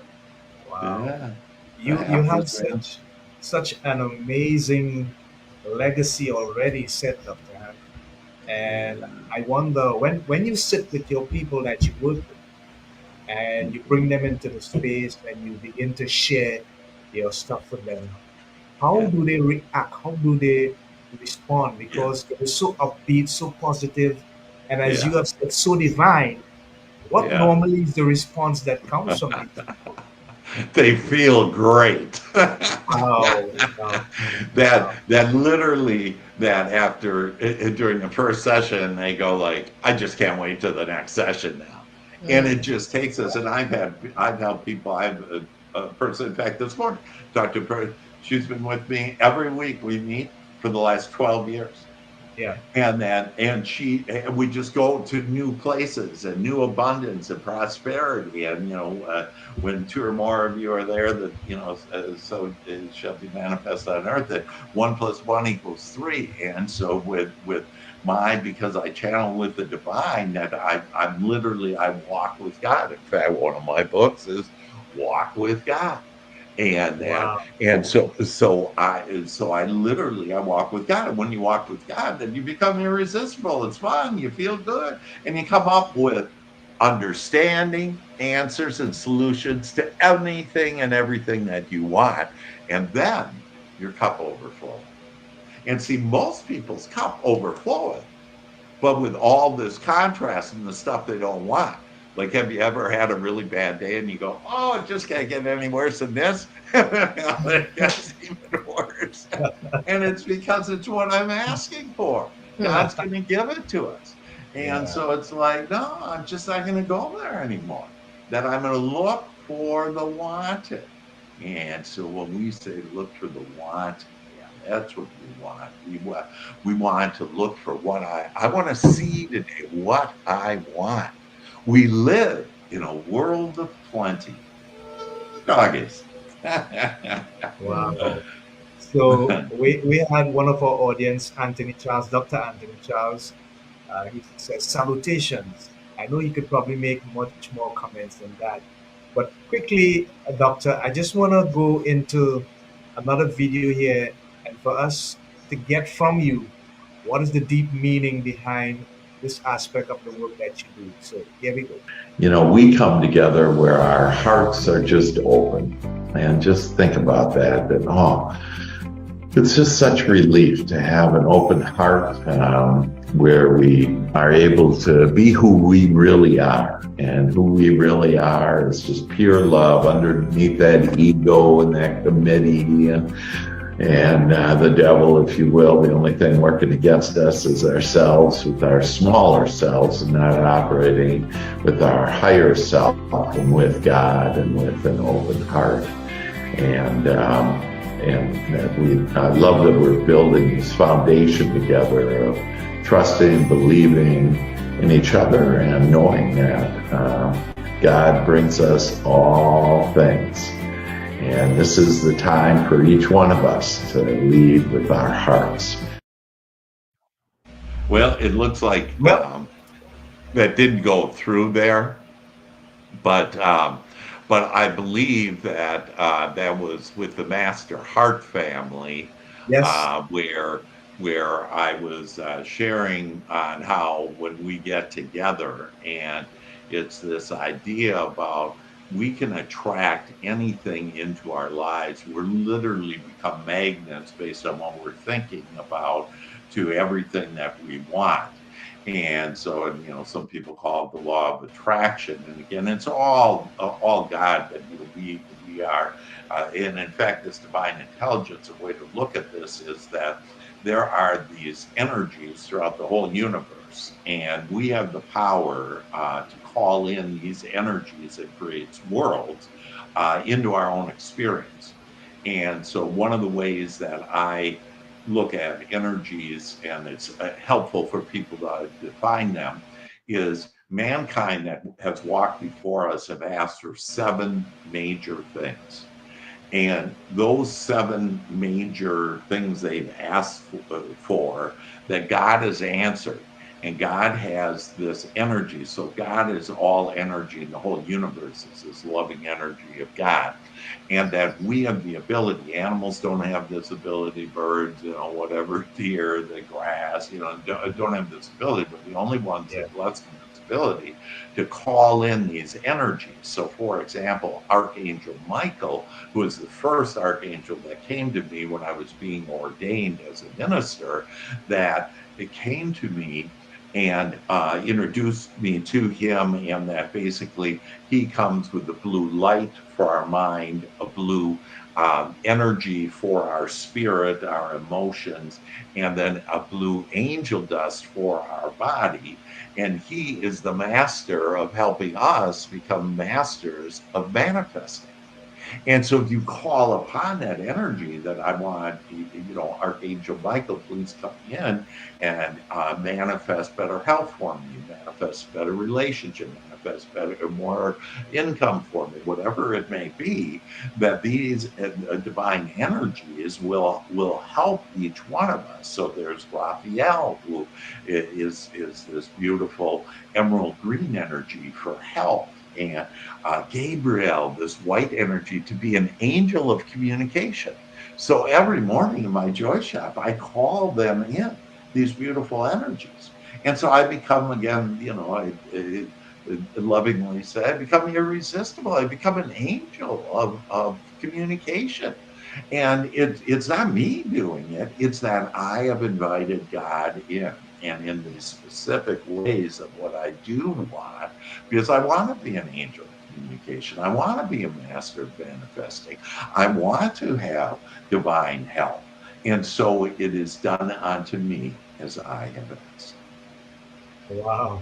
Wow. yeah. The You have happiest man. such an amazing legacy already set up, man. And I wonder when you sit with your people that you work with and you bring them into the space and you begin to share your stuff with them, how Yeah, do they react? How do they respond? yeah, Because they're so upbeat, so positive, and as you yeah, have said, so divine. What yeah. normally is the response that comes from these people? They feel great. Wow, wow, wow. That literally that after during the first session they go like, I just can't wait to the next session now, and it just takes us. And I've helped people. I've a person, in fact, this morning talked to her. She's been with me every week. We meet for the last 12 years. Yeah, And we just go to new places and new abundance and prosperity. And when two or more of you are there, that so it shall be manifest on earth that 1+1 = 3. And so with because I channel with the divine, that I walk with God. In fact, one of my books is Walk with God. and and wow. and so I literally I walk with God. And when you walk with God, then you become irresistible. It's fun. You feel good, and you come up with understanding, answers, and solutions to anything and everything that you want. And then your cup overflows. And see, most people's cup overfloweth, but with all this contrast and the stuff they don't want. Like, have you ever had a really bad day and you go, oh, it just can't get any worse than this? It gets even worse. And it's because it's what I'm asking for. God's going to give it to us. And Yeah, so it's like, no, I'm just not going to go there anymore. That I'm going to look for the wanted. And so when we say look for the wanted, that's what we want. We want to look for what I want to see today, what I want. We live in a world of plenty. Doggies. wow. So we had one of our audience, Anthony Charles, Dr. Anthony Charles. He says salutations. I know you could probably make much more comments than that, but quickly, Doctor, I just want to go into another video here, and for us to get from you, what is the deep meaning behind this aspect of the work that you do? So here we go. We come together where our hearts are just open. And just think about that, it's just such relief to have an open heart where we are able to be who we really are. And who we really are is just pure love underneath that ego and that committee and the devil, if you will. The only thing working against us is ourselves, with our smaller selves, and not operating with our higher self and with God and with an open heart. And I love that we're building this foundation together of trusting, believing in each other, and knowing that God brings us all things. And this is the time for each one of us to lead with our hearts. Well, it looks like Well, that didn't go through there, but I believe that that was with the Master Heart family, yes, where I was sharing on how when we get together, and it's this idea about we can attract anything into our lives. We're literally become magnets based on what we're thinking about to everything that we want. And so, and, some people call it the law of attraction. And again, it's all God, but we are, and in fact, this divine intelligence. A way to look at this is that there are these energies throughout the whole universe, and we have the power to call in these energies that creates worlds into our own experience. And so, one of the ways that I look at energies, and it's helpful for people to define them, is mankind that has walked before us have asked for 7 major things. And those 7 major things they've asked for that God has answered. And God has this energy. So God is all energy, and the whole universe is this loving energy of God. And that we have the ability. Animals don't have this ability. Birds, whatever, deer, the grass, don't have this ability. But the only ones that bless them this ability to call in these energies. So, for example, Archangel Michael, who was the first archangel that came to me when I was being ordained as a minister, that it came to me and introduced me to him, and that basically he comes with the blue light for our mind, a blue energy for our spirit, our emotions, and then a blue angel dust for our body. And he is the master of helping us become masters of manifesting. And so if you call upon that energy that I want, Archangel Michael, please come in and manifest better health for me, manifest better relationship, manifest better, more income for me, whatever it may be, that these divine energies will help each one of us. So there's Raphael, who is this beautiful emerald green energy for health. And Gabriel, this white energy, to be an angel of communication. So every morning in my joy shop, I call them in, these beautiful energies. And so I become, again, I lovingly say, I become irresistible. I become an angel of communication. And it's not me doing it. It's that I have invited God in. And in these specific ways of what I do want, because I want to be an angel of communication. I want to be a master of manifesting. I want to have divine help. And so it is done unto me as I have asked. Wow.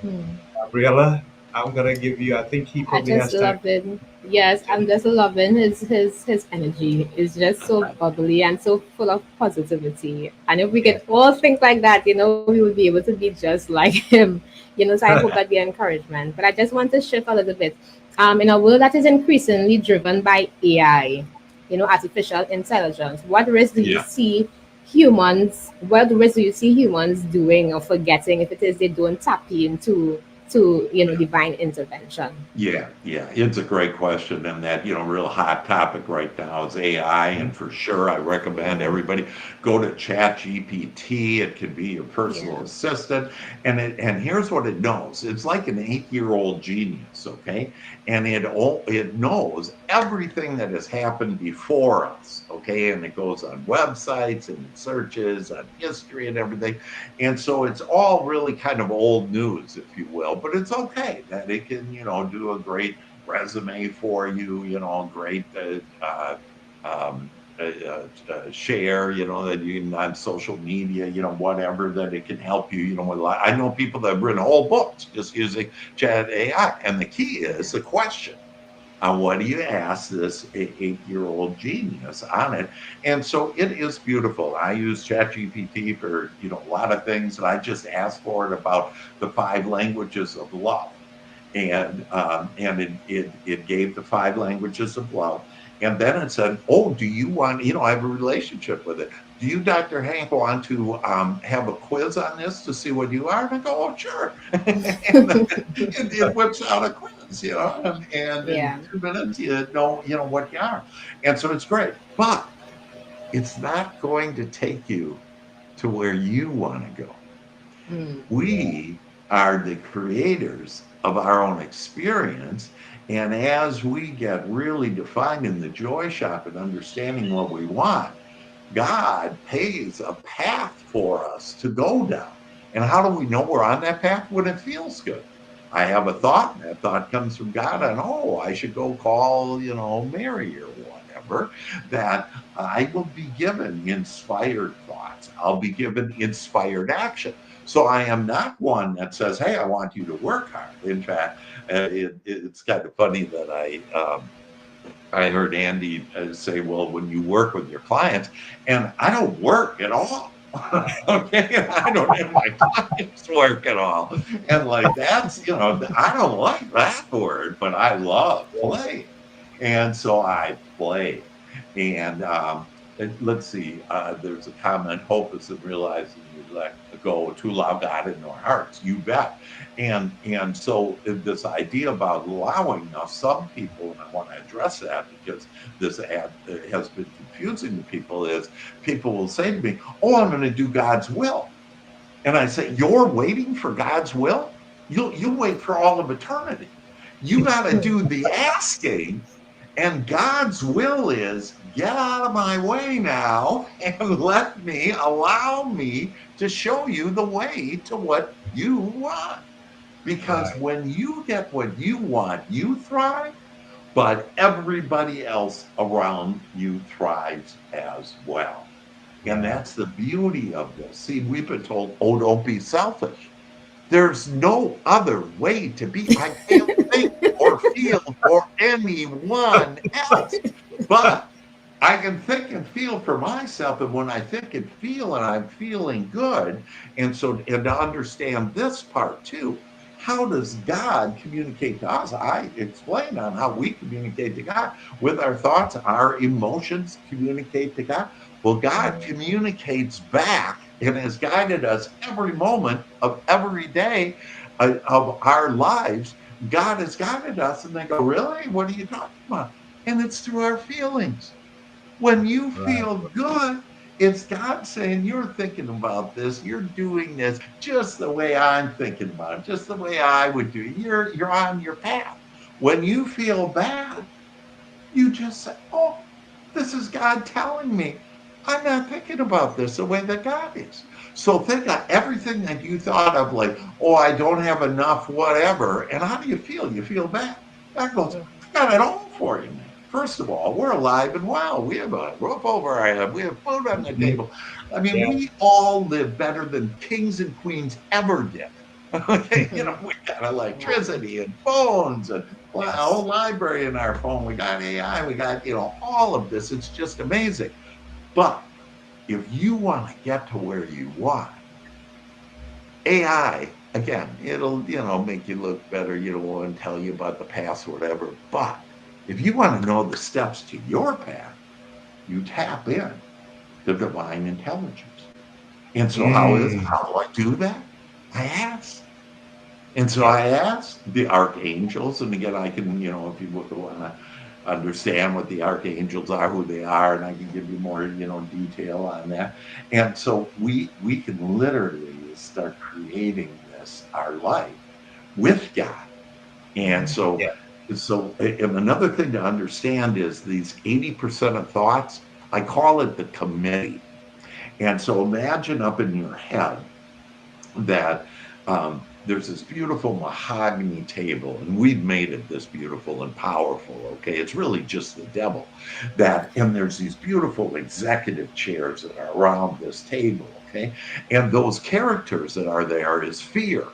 Gabriella, I'm going to give you, I think he I probably just has time. love it. Yes, I'm just loving his energy. It's just so bubbly and so full of positivity. And if we could all think like that, we would be able to be just like him. So I hope that be encouragement. But I just want to shift a little bit. In a world that is increasingly driven by AI, artificial intelligence, what risk do you see humans doing or forgetting if it is they don't tap into divine intervention? Yeah, it's a great question, and that real hot topic right now is AI, and for sure, I recommend everybody go to ChatGPT. It can be your personal assistant, and here's what it knows. It's like an 8-year-old genius, okay, and it knows everything that has happened before us, okay, and it goes on websites and it searches on history and everything, and so it's all really kind of old news, if you will, but it's okay that it can do a great resume for you, great share, that you can on social media, whatever, that it can help you, with a lot. I know people that have written whole books just using Chat AI. And the key is the question. What do you ask this 8-year-old genius on it? And so it is beautiful. I use ChatGPT for, a lot of things, and I just asked for it about the 5 languages of love. And it gave the 5 languages of love. And then it said, oh, do you want, I have a relationship with it. Do you, Dr. Hank, want to have a quiz on this to see what you are? And I go, oh, sure. And it whips out a quiz, and in 2 minutes, you know what you are. And so it's great. But it's not going to take you to where you want to go. We are the creators of our own experience, And as we get really defined in the joy shop and understanding what we want, God pays a path for us to go down. And how do we know we're on that path? When it feels good. I have a thought, and that thought comes from God, and I should go call, Mary or whatever, that I will be given inspired thoughts. I'll be given inspired action. So I am not one that says, hey, I want you to work hard. In fact, it's kind of funny that I heard Andy say, well, when you work with your clients, and I don't work at all. Okay, I don't have my clients work at all. And like that's, I don't like that word, but I love play. And so I play. And let's see, there's a comment, hope is in realizing you let go to allow God into our hearts. You bet. And so this idea about allowing, now some people, and I want to address that because this ad has been confusing to people, is people will say to me, I'm going to do God's will. And I say, you're waiting for God's will? You'll wait for all of eternity. You got to do the asking. And God's will is get out of my way now and allow me to show you the way to what you want. Because when you get what you want, you thrive, but everybody else around you thrives as well. And that's the beauty of this. See, we've been told, don't be selfish. There's no other way to be. I can't think or feel for anyone else. But I can think and feel for myself. And when I think and feel and I'm feeling good, and to understand this part too, how does God communicate to us? I explained on how we communicate to God with our thoughts, our emotions communicate to God. Well, God communicates back and has guided us every moment of every day of our lives. God has guided us, and they go, really? What are you talking about? And it's through our feelings. When you feel good, it's God saying, you're thinking about this, you're doing this just the way I'm thinking about it, just the way I would do it. You're on your path. When you feel bad, you just say, this is God telling me I'm not thinking about this the way that God is. So think of everything that you thought of, like, I don't have enough, whatever. And how do you feel? You feel bad. God goes, I got it all for you, man. First of all, we're alive and well. We have a roof over our head. We have food on the table. I mean, we all live better than kings and queens ever did. Okay, we got electricity and phones and a whole library in our phone. We got AI. We got, all of this. It's just amazing. But if you want to get to where you want, AI, again, it'll, make you look better. And tell you about the past or whatever. But if you want to know the steps to your path, you tap in to divine intelligence. And so how do I do that? I ask. And so I ask the archangels, and again, I can, if you want to understand what the archangels are, who they are, and I can give you more, detail on that. And so we can literally start creating our life with God. And so and another thing to understand is these 80% of thoughts, I call it the committee. And so imagine up in your head that there's this beautiful mahogany table, and we've made it this beautiful and powerful, okay? It's really just the devil. And there's these beautiful executive chairs that are around this table, okay? And those characters that are there is fear,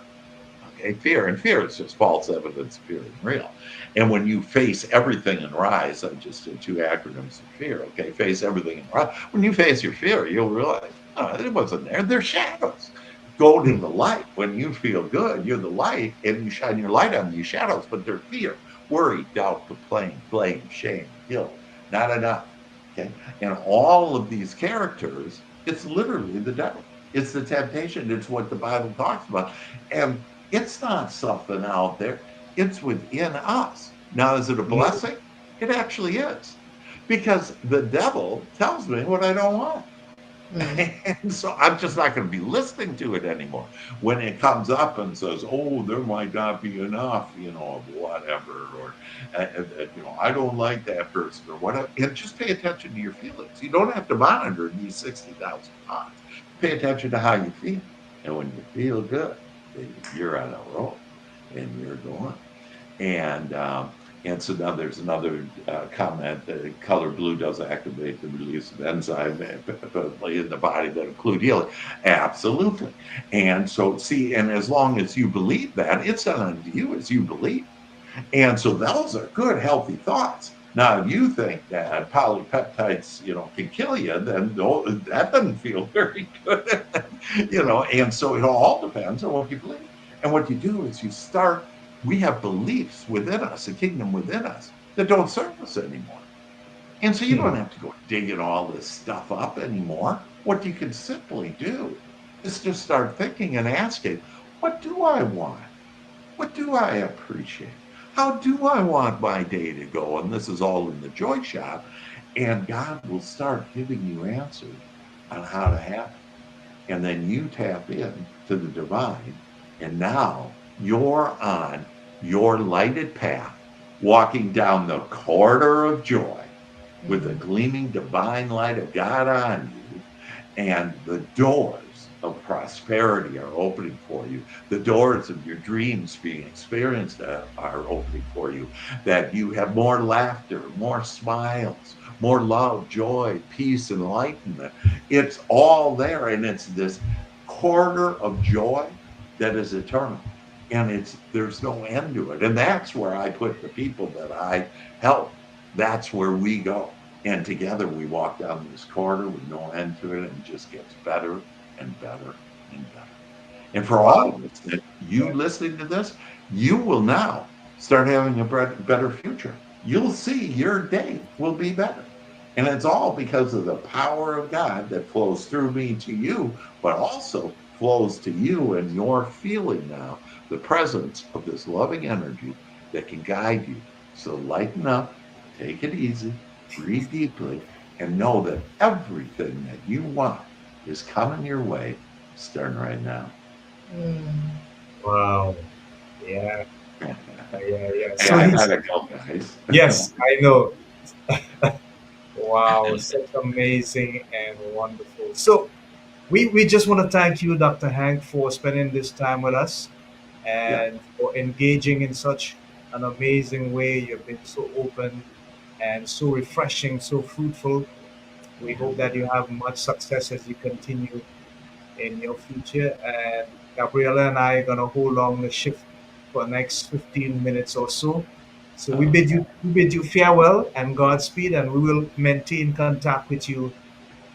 okay? Fear is just false evidence, fear is real. And when you face everything and rise, I just did 2 acronyms of fear, okay? Face everything and rise. When you face your fear, you'll realize, it wasn't there. They're shadows. Go to the light. When you feel good, you're the light, and you shine your light on these shadows, but they're fear, worry, doubt, complaint, blame, shame, guilt, not enough, okay? And all of these characters, it's literally the devil. It's the temptation. It's what the Bible talks about. And it's not something out there. It's within us. Now, is it a blessing? It actually is. Because the devil tells me what I don't want. And so I'm just not going to be listening to it anymore. When it comes up and says, "Oh, there might not be enough, of whatever," or "I don't like that person," or whatever, and just pay attention to your feelings. You don't have to monitor these 60,000 thoughts. Pay attention to how you feel, and when you feel good, then you're on a roll, and you're going. And and so now there's another comment that color blue does activate the release of enzyme in the body that include healing. Absolutely. And so, see, and as long as you believe that, it's not unto you as you believe. And so those are good, healthy thoughts. Now, if you think that polypeptides, can kill you, then that doesn't feel very good, And so it all depends on what you believe. And what you do is we have beliefs within us, a kingdom within us that don't serve us anymore. And so you don't have to go digging all this stuff up anymore. What you can simply do is just start thinking and asking, what do I want? What do I appreciate? How do I want my day to go? And this is all in the joy shop. And God will start giving you answers on how to have it. And then you tap in to the divine. And now you're on your lighted path, walking down the corridor of joy with the gleaming divine light of God on you. And the doors of prosperity are opening for you. The doors of your dreams being experienced are opening for you. That you have more laughter, more smiles, more love, joy, peace, enlightenment. It's all there, and it's this corridor of joy that is eternal. And there's no end to it. And that's where I put the people that I help. That's where we go. And together we walk down this corridor with no end to it, and it just gets better and better and better. And for all of us, that you listening to this, you will now start having a better future. You'll see your day will be better. And it's all because of the power of God that flows through me to you, but also flows to you, and you're feeling now the presence of this loving energy that can guide you. So lighten up, take it easy, breathe deeply, and know that everything that you want is coming your way starting right now. Wow. Yeah. So I gotta go, guys. Yes, I know. Wow, such amazing and wonderful. So we just want to thank you, Dr. Hank, for spending this time with us and for engaging in such an amazing way. You've been so open and so refreshing, so fruitful. We hope that you have much success as you continue in your future. And Gabriella and I are gonna hold on the shift for the next 15 minutes or so. So we bid you farewell and Godspeed, and we will maintain contact with you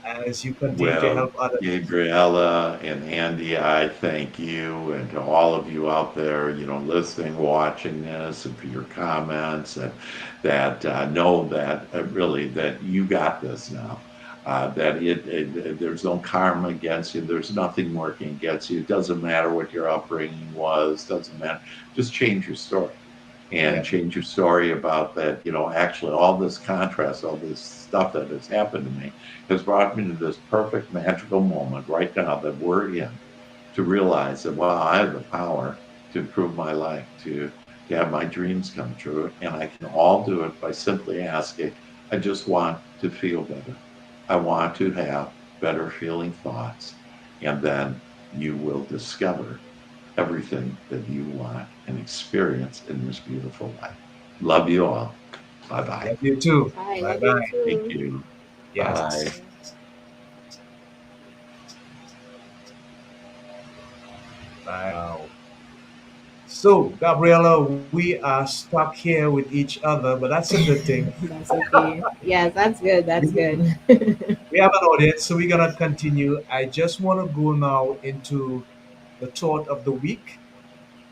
as you continue to Well, help others. Gabriella and Andy, I thank you, and to all of you out there, listening, watching this, and for your comments, and that know that really that you got this now. That there's no karma against you. There's nothing working against you. It doesn't matter what your upbringing was. Doesn't matter. Just change your story. And change your story about that, actually all this contrast, all this stuff that has happened to me has brought me to this perfect magical moment right now that we're in, to realize that, wow, I have the power to improve my life, to have my dreams come true. And I can all do it by simply asking, I just want to feel better. I want to have better feeling thoughts. And then you will discover everything that you want and experience in this beautiful life. Love you all. Bye-bye. Love you too. Bye. Bye Love you bye. too. Thank you. Yes. Bye. Bye. Wow. So, Gabriella, we are stuck here with each other, but that's a good thing. That's okay. Yes, that's good. That's good. We have an audience, so we're gonna continue. I just want to go now into the thought of the week,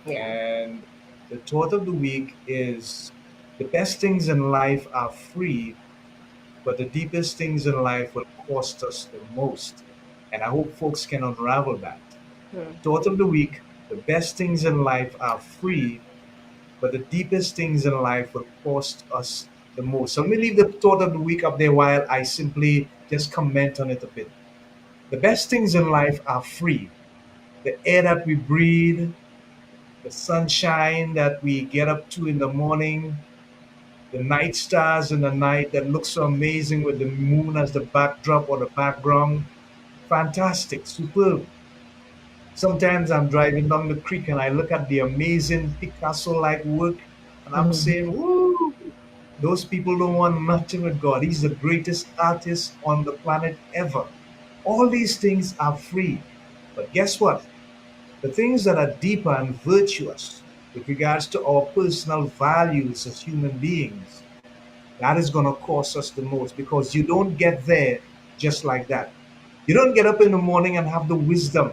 Yeah. and the thought of the week is the best things in life are free, but the deepest things in life will cost us the most. And I hope folks can unravel that. Hmm. Thought of the week: the best things in life are free, but the deepest things in life will cost us the most. So let me leave the thought of the week up there while I simply just comment on it a bit. The best things in life are free. The air that we breathe, the sunshine that we get up to in the morning, the night stars in the night that look so amazing with the moon as the backdrop or the background. Fantastic, superb. Sometimes I'm driving down the creek and I look at the amazing Picasso like work and I'm saying, woo, those people don't want nothing with God. He's the greatest artist on the planet ever. All these things are free. But guess what? The things that are deeper and virtuous with regards to our personal values as human beings, that is going to cost us the most because you don't get there just like that. You don't get up in the morning and have the wisdom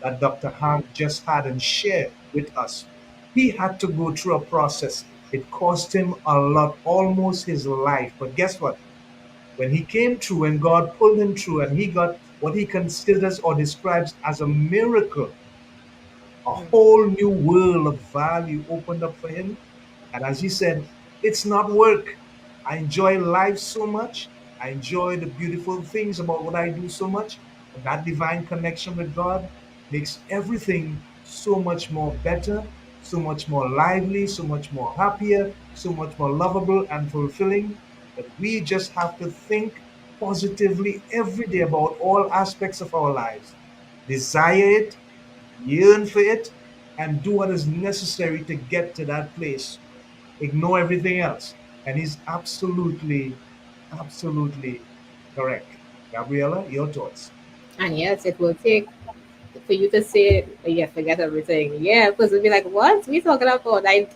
that Dr. Hank just had and shared with us. He had to go through a process. It cost him a lot, almost his life. But guess what? When he came through and God pulled him through and he got what he considers or describes as a miracle, a whole new world of value opened up for him. And as he said, it's not work. I enjoy life so much. I enjoy the beautiful things about what I do so much. And that divine connection with God makes everything so much more better, so much more lively, so much more happier, so much more lovable and fulfilling. That we just have to think positively every day about all aspects of our lives. Desire it, yearn for it, and do what is necessary to get to that place. Ignore everything else. And he's absolutely, absolutely correct. Gabriella, your thoughts? And yes, it will take for you to say, oh, yeah, forget everything. Yeah, because it'll be like, what? We talking about? I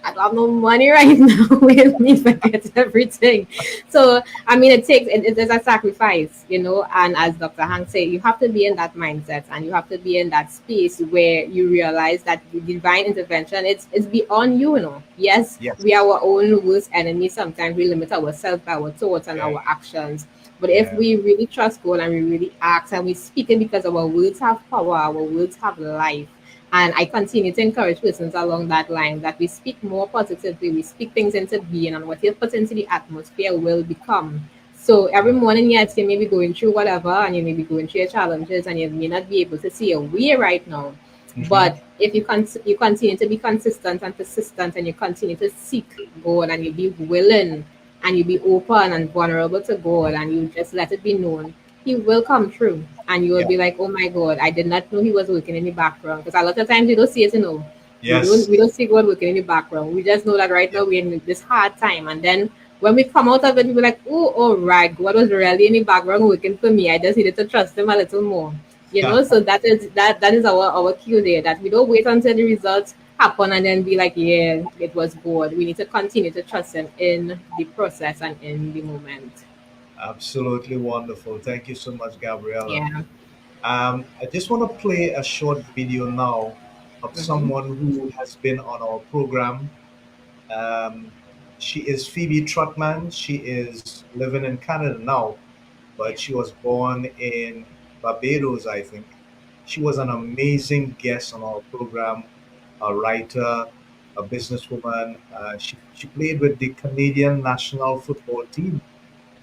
don't have no money right now. With me, forget everything. So, I mean, it is a sacrifice, you know. And as Dr. Hank said, you have to be in that mindset and you have to be in that space where you realize that the divine intervention, it's beyond you, you know. Yes, Yes. we are our own worst enemy. Sometimes we limit ourselves by our thoughts and Yeah. our actions. But if Yeah. we really trust God and we really act and we speak it because our words have power, our words have life. And I continue to encourage persons along that line that we speak more positively, we speak things into being, and what you put into the atmosphere will become. So every morning, yes, you may be going through whatever, and you may be going through your challenges, and you may not be able to see a way right now. Mhm. But if you continue to be consistent and persistent, and you continue to seek God, and you be willing, and you be open and vulnerable to God, and you just let it be known, He will come through, and you will Yeah. be like, "Oh my God, I did not know He was working in the background." Because a lot of times we don't see it, you know. Yes. We don't see God working in the background. We just know that right Yeah. now we're in this hard time, and then when we come out of it, we be like, "Oh, all right, God was really in the background working for me. I just needed to trust Him a little more." You know, so that is our cue there, that we don't wait until the results happen and then be like, yeah, it was God. We need to continue to trust Him in the process and in the moment. Absolutely wonderful. Thank you so much, Gabriella. Yeah. I just want to play a short video now of Mm-hmm. someone who has been on our program. Um, she is Phoebe Trotman. She is living in Canada now, but she was born in Barbados, I think. She was an amazing guest on our program, a writer, a businesswoman. She played with the Canadian national football team,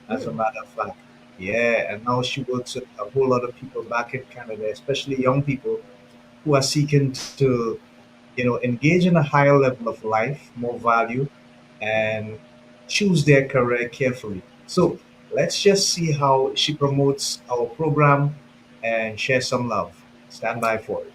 as a matter of fact. Yeah, and now she works with a whole lot of people back in Canada, especially young people who are seeking to, engage in a higher level of life, more value, and choose their career carefully. So let's just see how she promotes our program and share some love. Stand by for it.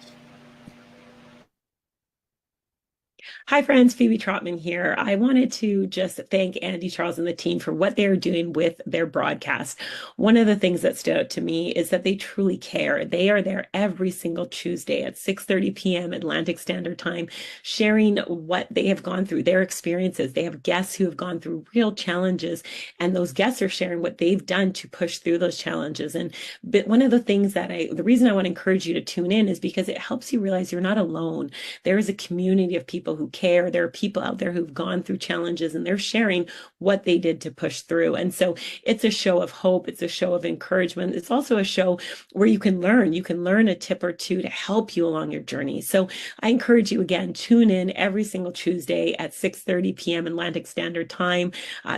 Hi, friends. Phoebe Trotman here. I wanted to just thank Andy, Charles, and the team for what they're doing with their broadcast. One of the things that stood out to me is that they truly care. They are there every single Tuesday at 6:30 p.m. Atlantic Standard Time, sharing what they have gone through, their experiences. They have guests who have gone through real challenges, and those guests are sharing what they've done to push through those challenges. But one of the things the reason I want to encourage you to tune in is because it helps you realize you're not alone. There is a community of people who care. There are people out there who've gone through challenges and they're sharing what they did to push through. And so it's a show of hope. It's a show of encouragement. It's also a show where you can learn. You can learn a tip or two to help you along your journey. So I encourage you, again, tune in every single Tuesday at 6:30 p.m. Atlantic Standard Time.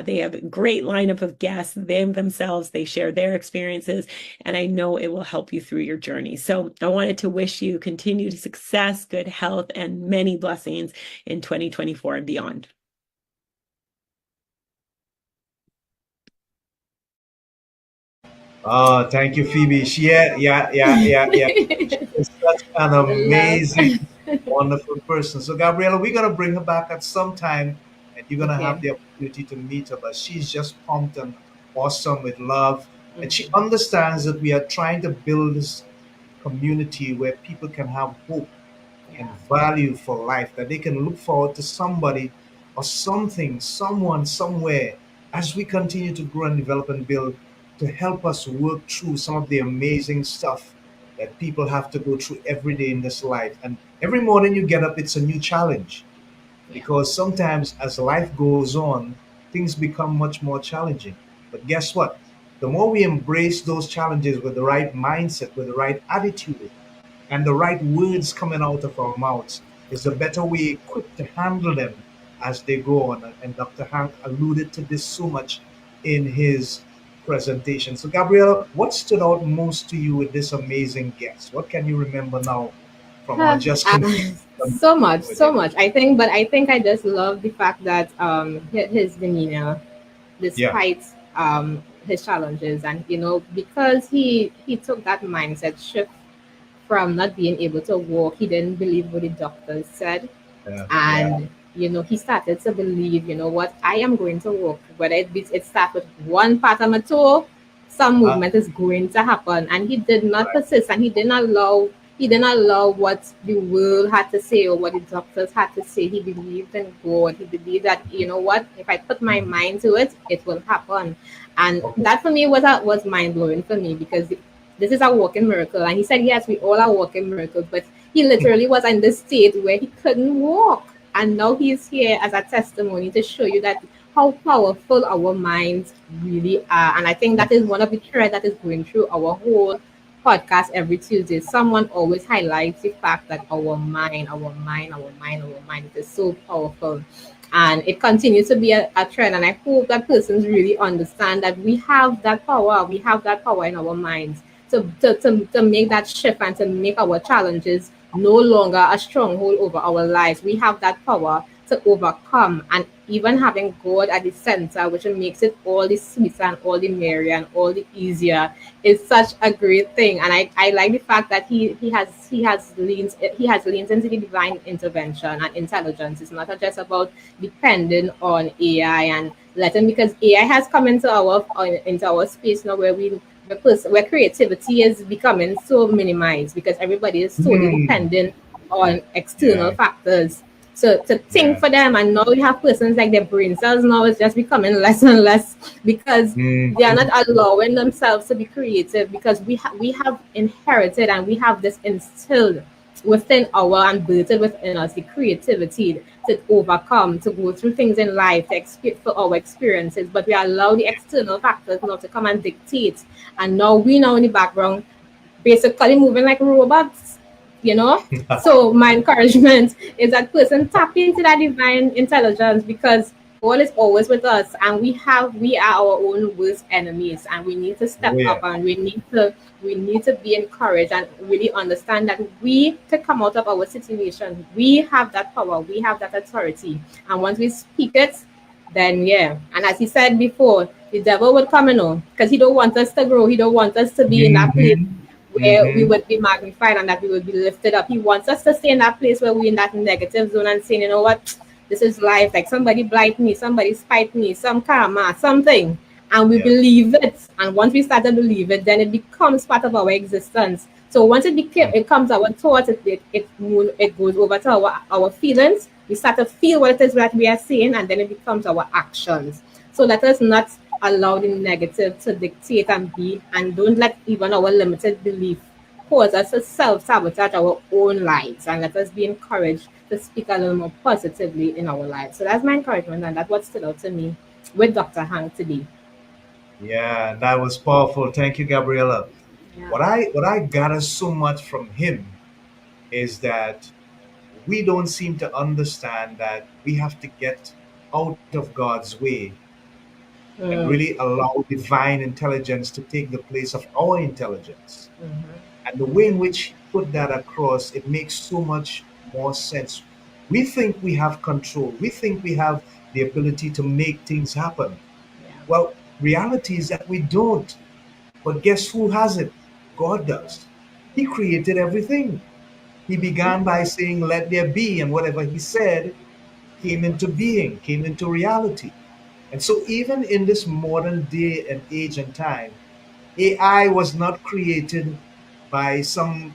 They have a great lineup of guests. They themselves, they share their experiences, and I know it will help you through your journey. So I wanted to wish you continued success, good health, and many blessings in 2024 and beyond. Oh, thank you, Phoebe. She's such an amazing, wonderful person. So, Gabriella, we're gonna bring her back at some time, and you're gonna have Okay. the opportunity to meet her. But she's just pumped and awesome with love, and she understands that we are trying to build this community where people can have hope and Yeah. value for life, that they can look forward to somebody or something, someone, somewhere, as we continue to grow and develop and build, to help us work through some of the amazing stuff that people have to go through every day in this life. And every morning you get up, it's a new challenge, Yeah. because sometimes as life goes on, things become much more challenging. But guess what? The more we embrace those challenges with the right mindset, with the right attitude, and the right words coming out of our mouths, is the better we equipped to handle them as they go on. And Dr. Hank alluded to this so much in his presentation. So, Gabriella, what stood out most to you with this amazing guest? What can you remember now from our Uh, just um, conversation so much, with so him? much. I think I just love the fact that his demeanor, Yeah. despite his challenges, and because he took that mindset shift from not being able to walk. He didn't believe what the doctors said, Yeah. Yeah. and he started to believe, what, I am going to walk, whether it starts with one part of my toe, some Uh, movement is going to happen. And he did not right. persist, and he didn't allow what the world had to say or what the doctors had to say. He believed in God. He believed that, what, if I put my Mhm. mind to it, it will happen. And Okay. that for me was mind blowing for me, because this is a walking miracle. And he said, yes, we all are walking miracles, but he literally was in this state where he couldn't walk. And now he's here as a testimony to show you that how powerful our minds really are. And I think that is one of the threads that is going through our whole podcast every Tuesday. Someone always highlights the fact that our mind is so powerful. And it continues to be a trend. And I hope that persons really understand that we have that power. We have that power in our minds to make that shift and to make our challenges no longer a stronghold over our lives. We have that power to overcome, and even having God at the center, which makes it all the sweeter and all the merrier and all the easier, is such a great thing. And I like the fact that he has leaned into the divine intervention and intelligence. It's not just about depending on AI and letting, because AI has come into our space now, where creativity is becoming so minimized, because everybody is solely Hmm. dependent on external Yeah. factors. So to think Yeah. for them, and now you have persons like their brain cells now is just becoming less and less, because they are Mhm. not allowing themselves to be creative, because we have inherited and we have this instilled within and birthed within us the creativity to overcome, to go through things in life, for our experiences, but we allow the external factors now to come and dictate. And now we know in the background, basically moving like robots, you know. So my encouragement is that person tap into that divine intelligence, because God is always with us, and we are our own worst enemies, and we need to Oh step yeah. up, and we need to be encouraged and really understand that we to come out of our situation, we have that power, we have that authority, and once we speak it, then yeah. And as he said before, the devil would come in on, because he don't want us to grow, he don't want us to be in that place Mhm. where we Mhm. would be magnified and that we would be lifted up. He wants us to stay in that place where we're in that negative zone and saying, you know what, this is life. Like somebody blight me, somebody spite me, some karma, something. And we Yeah. believe it. And once we start to believe it, then it becomes part of our existence. So once it comes our thoughts, it goes over to our feelings. We start to feel what it is that we are saying, and then it becomes our actions. So let us not allow the negative to dictate and don't let even our limited belief cause us to self sabotage our own lives, and let us be encouraged to speak a little more positively in our lives. So that's my encouragement, and that's what stood out to me with Dr. Hank today. Yeah, that was powerful. Thank you, Gabriella. Yeah. What I gather so much from him is that we don't seem to understand that we have to get out of God's way and Mm, really allow divine intelligence to take the place of our intelligence. And the way in which he put that across, it makes so much more sense. We think we have control. We think we have the ability to make things happen. yeah. Well, reality is that we don't. But guess who has it? God does. He created everything. He began by saying, "Let there be," and whatever he said came into being, came into reality. And so, even in this modern day and age and time, AI was not created by some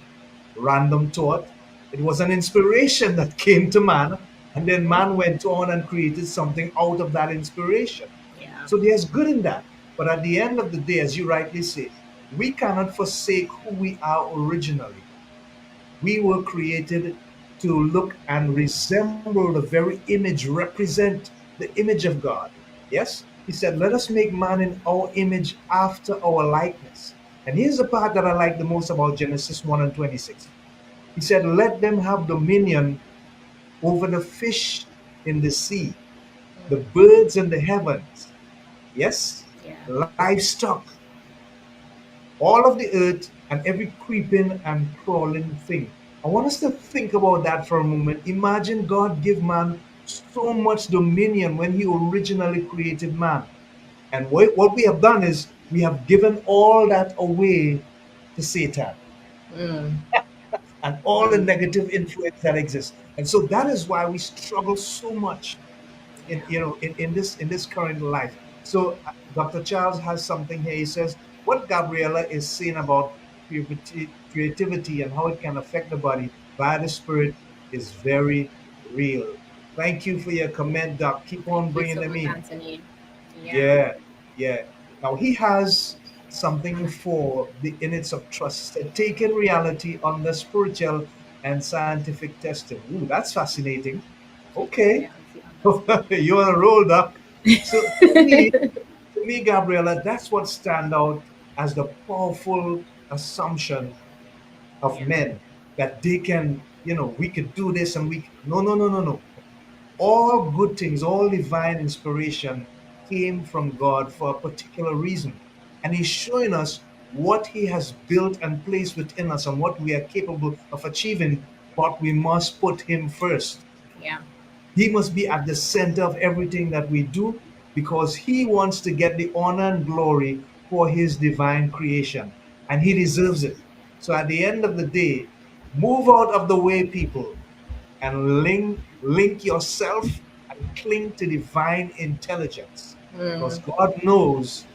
random thought. It was an inspiration that came to man, and then man went on and created something out of that inspiration. Yeah. So there's good in that. But at the end of the day, as you rightly say, we cannot forsake who we are originally. We were created to look and resemble the very image, represent the image of God. Yes? He said, "Let us make man in our image after our likeness." And here's the part that I like the most about Genesis 1 and 26. He said, "Let them have dominion over the fish in the sea, the birds in the heavens, yes, Yeah. livestock, all of the earth, and every creeping and crawling thing." I want us to think about that for a moment. Imagine God give man so much dominion when he originally created man. And what we have done is we have given all that away to Satan Mm, and all the negative influence that exists. And so that is why we struggle so much in yeah. in this current life. So Dr. Charles has something here. He says what Gabriella is saying about creativity and how it can affect the body by the spirit is very real. Thank you for your comment, Doc. Keep Thank on you bringing so them much, in. Anthony. Yeah. Yeah, yeah. Now he has something for the innards of trust, taking reality under spiritual and scientific testing. Ooh, that's fascinating. Taking Okay. reality on the spirit. You're on a roll, Doc. So to me, Gabriella, that's what stand out as the powerful assumption of Yeah. men that they can, we could do this and we no, no, no, no, no. All good things, all divine inspiration came from God for a particular reason. And He's showing us what He has built and placed within us and what we are capable of achieving, but we must put Him first. Yeah. He must be at the center of everything that we do because He wants to get the honor and glory for His divine creation. And He deserves it. So at the end of the day, move out of the way, people, and link yourself and cling to divine intelligence because Mm, God knows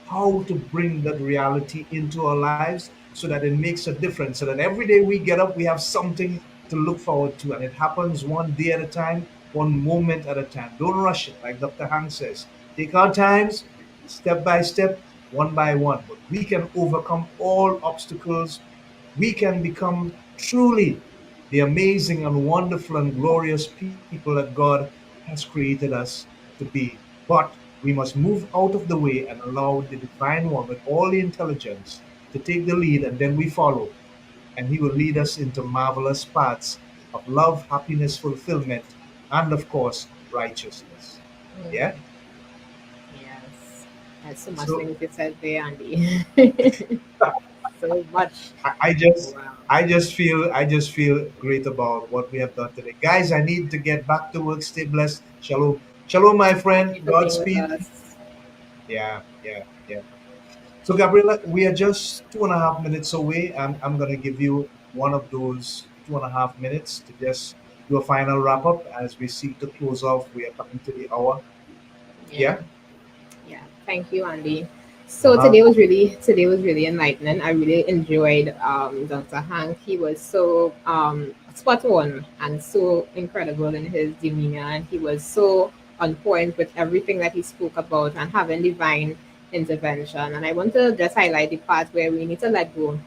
how to bring that reality into our lives so that it makes a difference, so that every day we get up we have something to look forward to, and it happens one day at a time, one moment at a time. Don't rush it, like Dr. Hank says. Take our times, step by step, one by one, but we can overcome all obstacles. We can become truly the amazing and wonderful and glorious people that God has created us to be. But we must move out of the way and allow the divine one with all the intelligence to take the lead, and then we follow. And He will lead us into marvelous paths of love, happiness, fulfillment, and of course, righteousness. Yeah? mm. Yes. That's so much So things you said there, Andy. So much. I just Wow. I just feel great about what we have done today. Guys, I need to get back to work. Stay blessed. Shalom. Shalom, my Thank you friend. for being with Godspeed. us. Yeah, yeah, yeah. So, Gabriella, we are just 2.5 minutes away. I'm going to give you one of those 2.5 minutes to just do a final wrap up as we seek to close off. We are coming to the hour. Yeah. Yeah. Yeah, thank you, Andy. So Uh-huh. today was really enlightening. I really enjoyed Dr. Hank. He was so spot on and so incredible in his demeanor, and he was so on point with everything that he spoke about and having divine intervention. And I want to just highlight the part where we need to let go.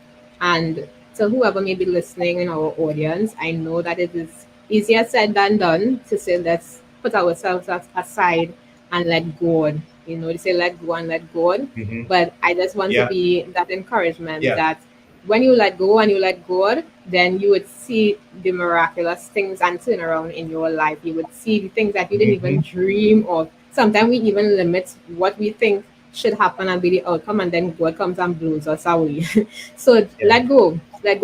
And to whoever may be listening in our audience, I know that it is easier said than done to say let's put ourselves aside and let God. You know, they say let go and let God. Hmm. But I just want to Yeah. be that encouragement Yeah. that when you let go and you let God, then you would see the miraculous things and turn around in your life. You would see the things that you didn't even Hmm. dream of. Sometimes we even limit what we think should happen and be the outcome, and then God comes and blows us away. So Yeah. let go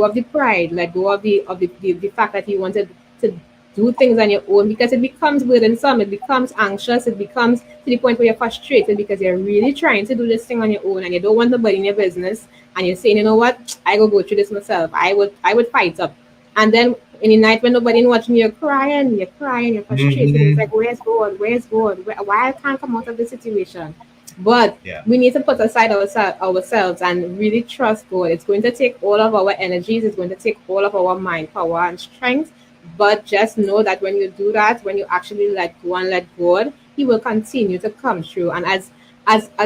of the pride, let go of the fact that you wanted to do things on your own, because it becomes burdensome, it becomes anxious, it becomes to the point where you're frustrated because you're really trying to do this thing on your own and you don't want nobody in your business, and you're saying, you know what, I go through this myself. I would fight up. And then in the night when nobody watching, you're crying, you're frustrated. It's Hmm. like, where's God? Where's God? Why I can't come out of this situation? But Yeah. we need to put aside ourselves and really trust God. It's going to take all of our energies, it's going to take all of our mind power and strength. But just know that when you do that, when you actually let go and let God, He will continue to come through. And as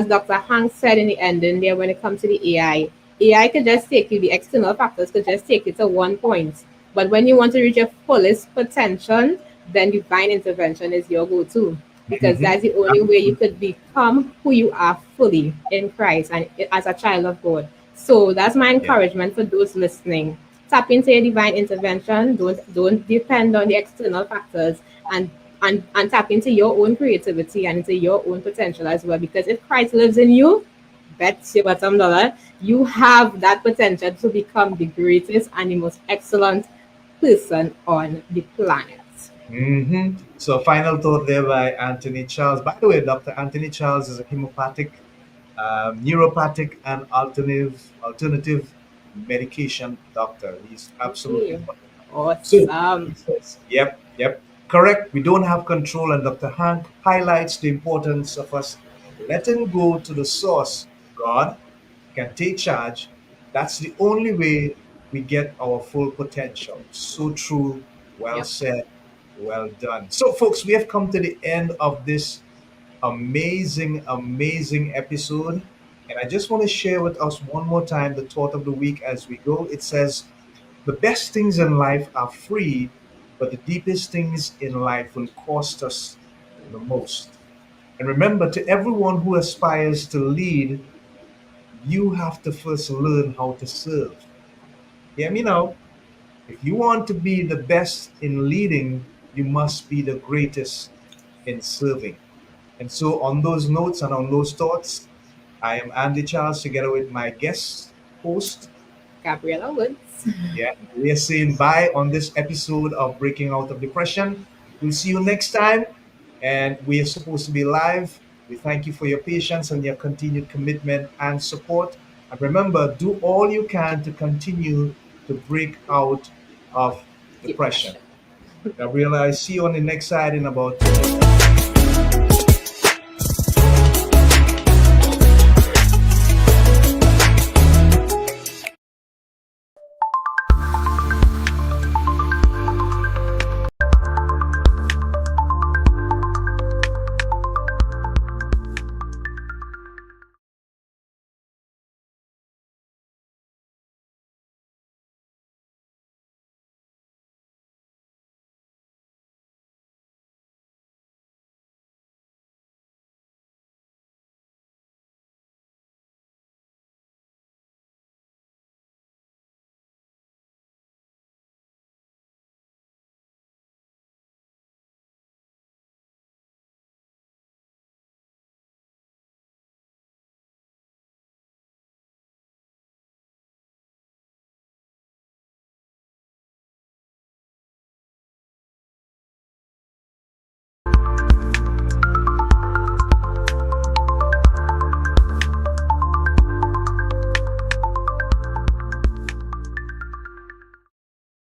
Dr. Hank said in the ending there, when it comes to the AI could just take you, the external factors could just take you to one point. But when you want to reach your fullest potential, then divine intervention is your go-to, because Hmm. that's the only way you could become who you are fully in Christ and as a child of God. So that's my Yeah. encouragement for those listening. Tap into your divine intervention. Don't depend on the external factors, and and tap into your own creativity and into your own potential as well. Because if Christ lives in you, bet your bottom dollar, you have that potential to become the greatest and the most excellent person on the planet. So, final thought there by Anthony Charles. By the way, Dr. Anthony Charles is a homeopathic, neuropathic, and alternative medication doctor. He's absolutely Okay. wonderful. So, he Awesome. says, yep, yep, correct. We don't have control, and Dr. Hank highlights the importance of us letting go to the source. God can take charge. That's the only way we get our full potential. So true. Well Yep. said. Well done. So, folks, we have come to the end of this amazing, amazing episode. And I just want to share with us one more time the thought of the week as we go. It says, the best things in life are free, but the deepest things in life will cost us the most. And remember, to everyone who aspires to lead, you have to first learn how to serve. Hear me now. If you want to be the best in leading, you must be the greatest in serving. And so, on those notes and on those thoughts, I am Andy Charles together with my guest host. Gabriella Woods. Yeah, we are saying bye on this episode of Breaking Out of Depression. We'll see you next time. And we are supposed to be live. We thank you for your patience and your continued commitment and support. And remember, do all you can to continue to break out of depression. Depression. Gabriella, I see you on the next side in about 2 minutes.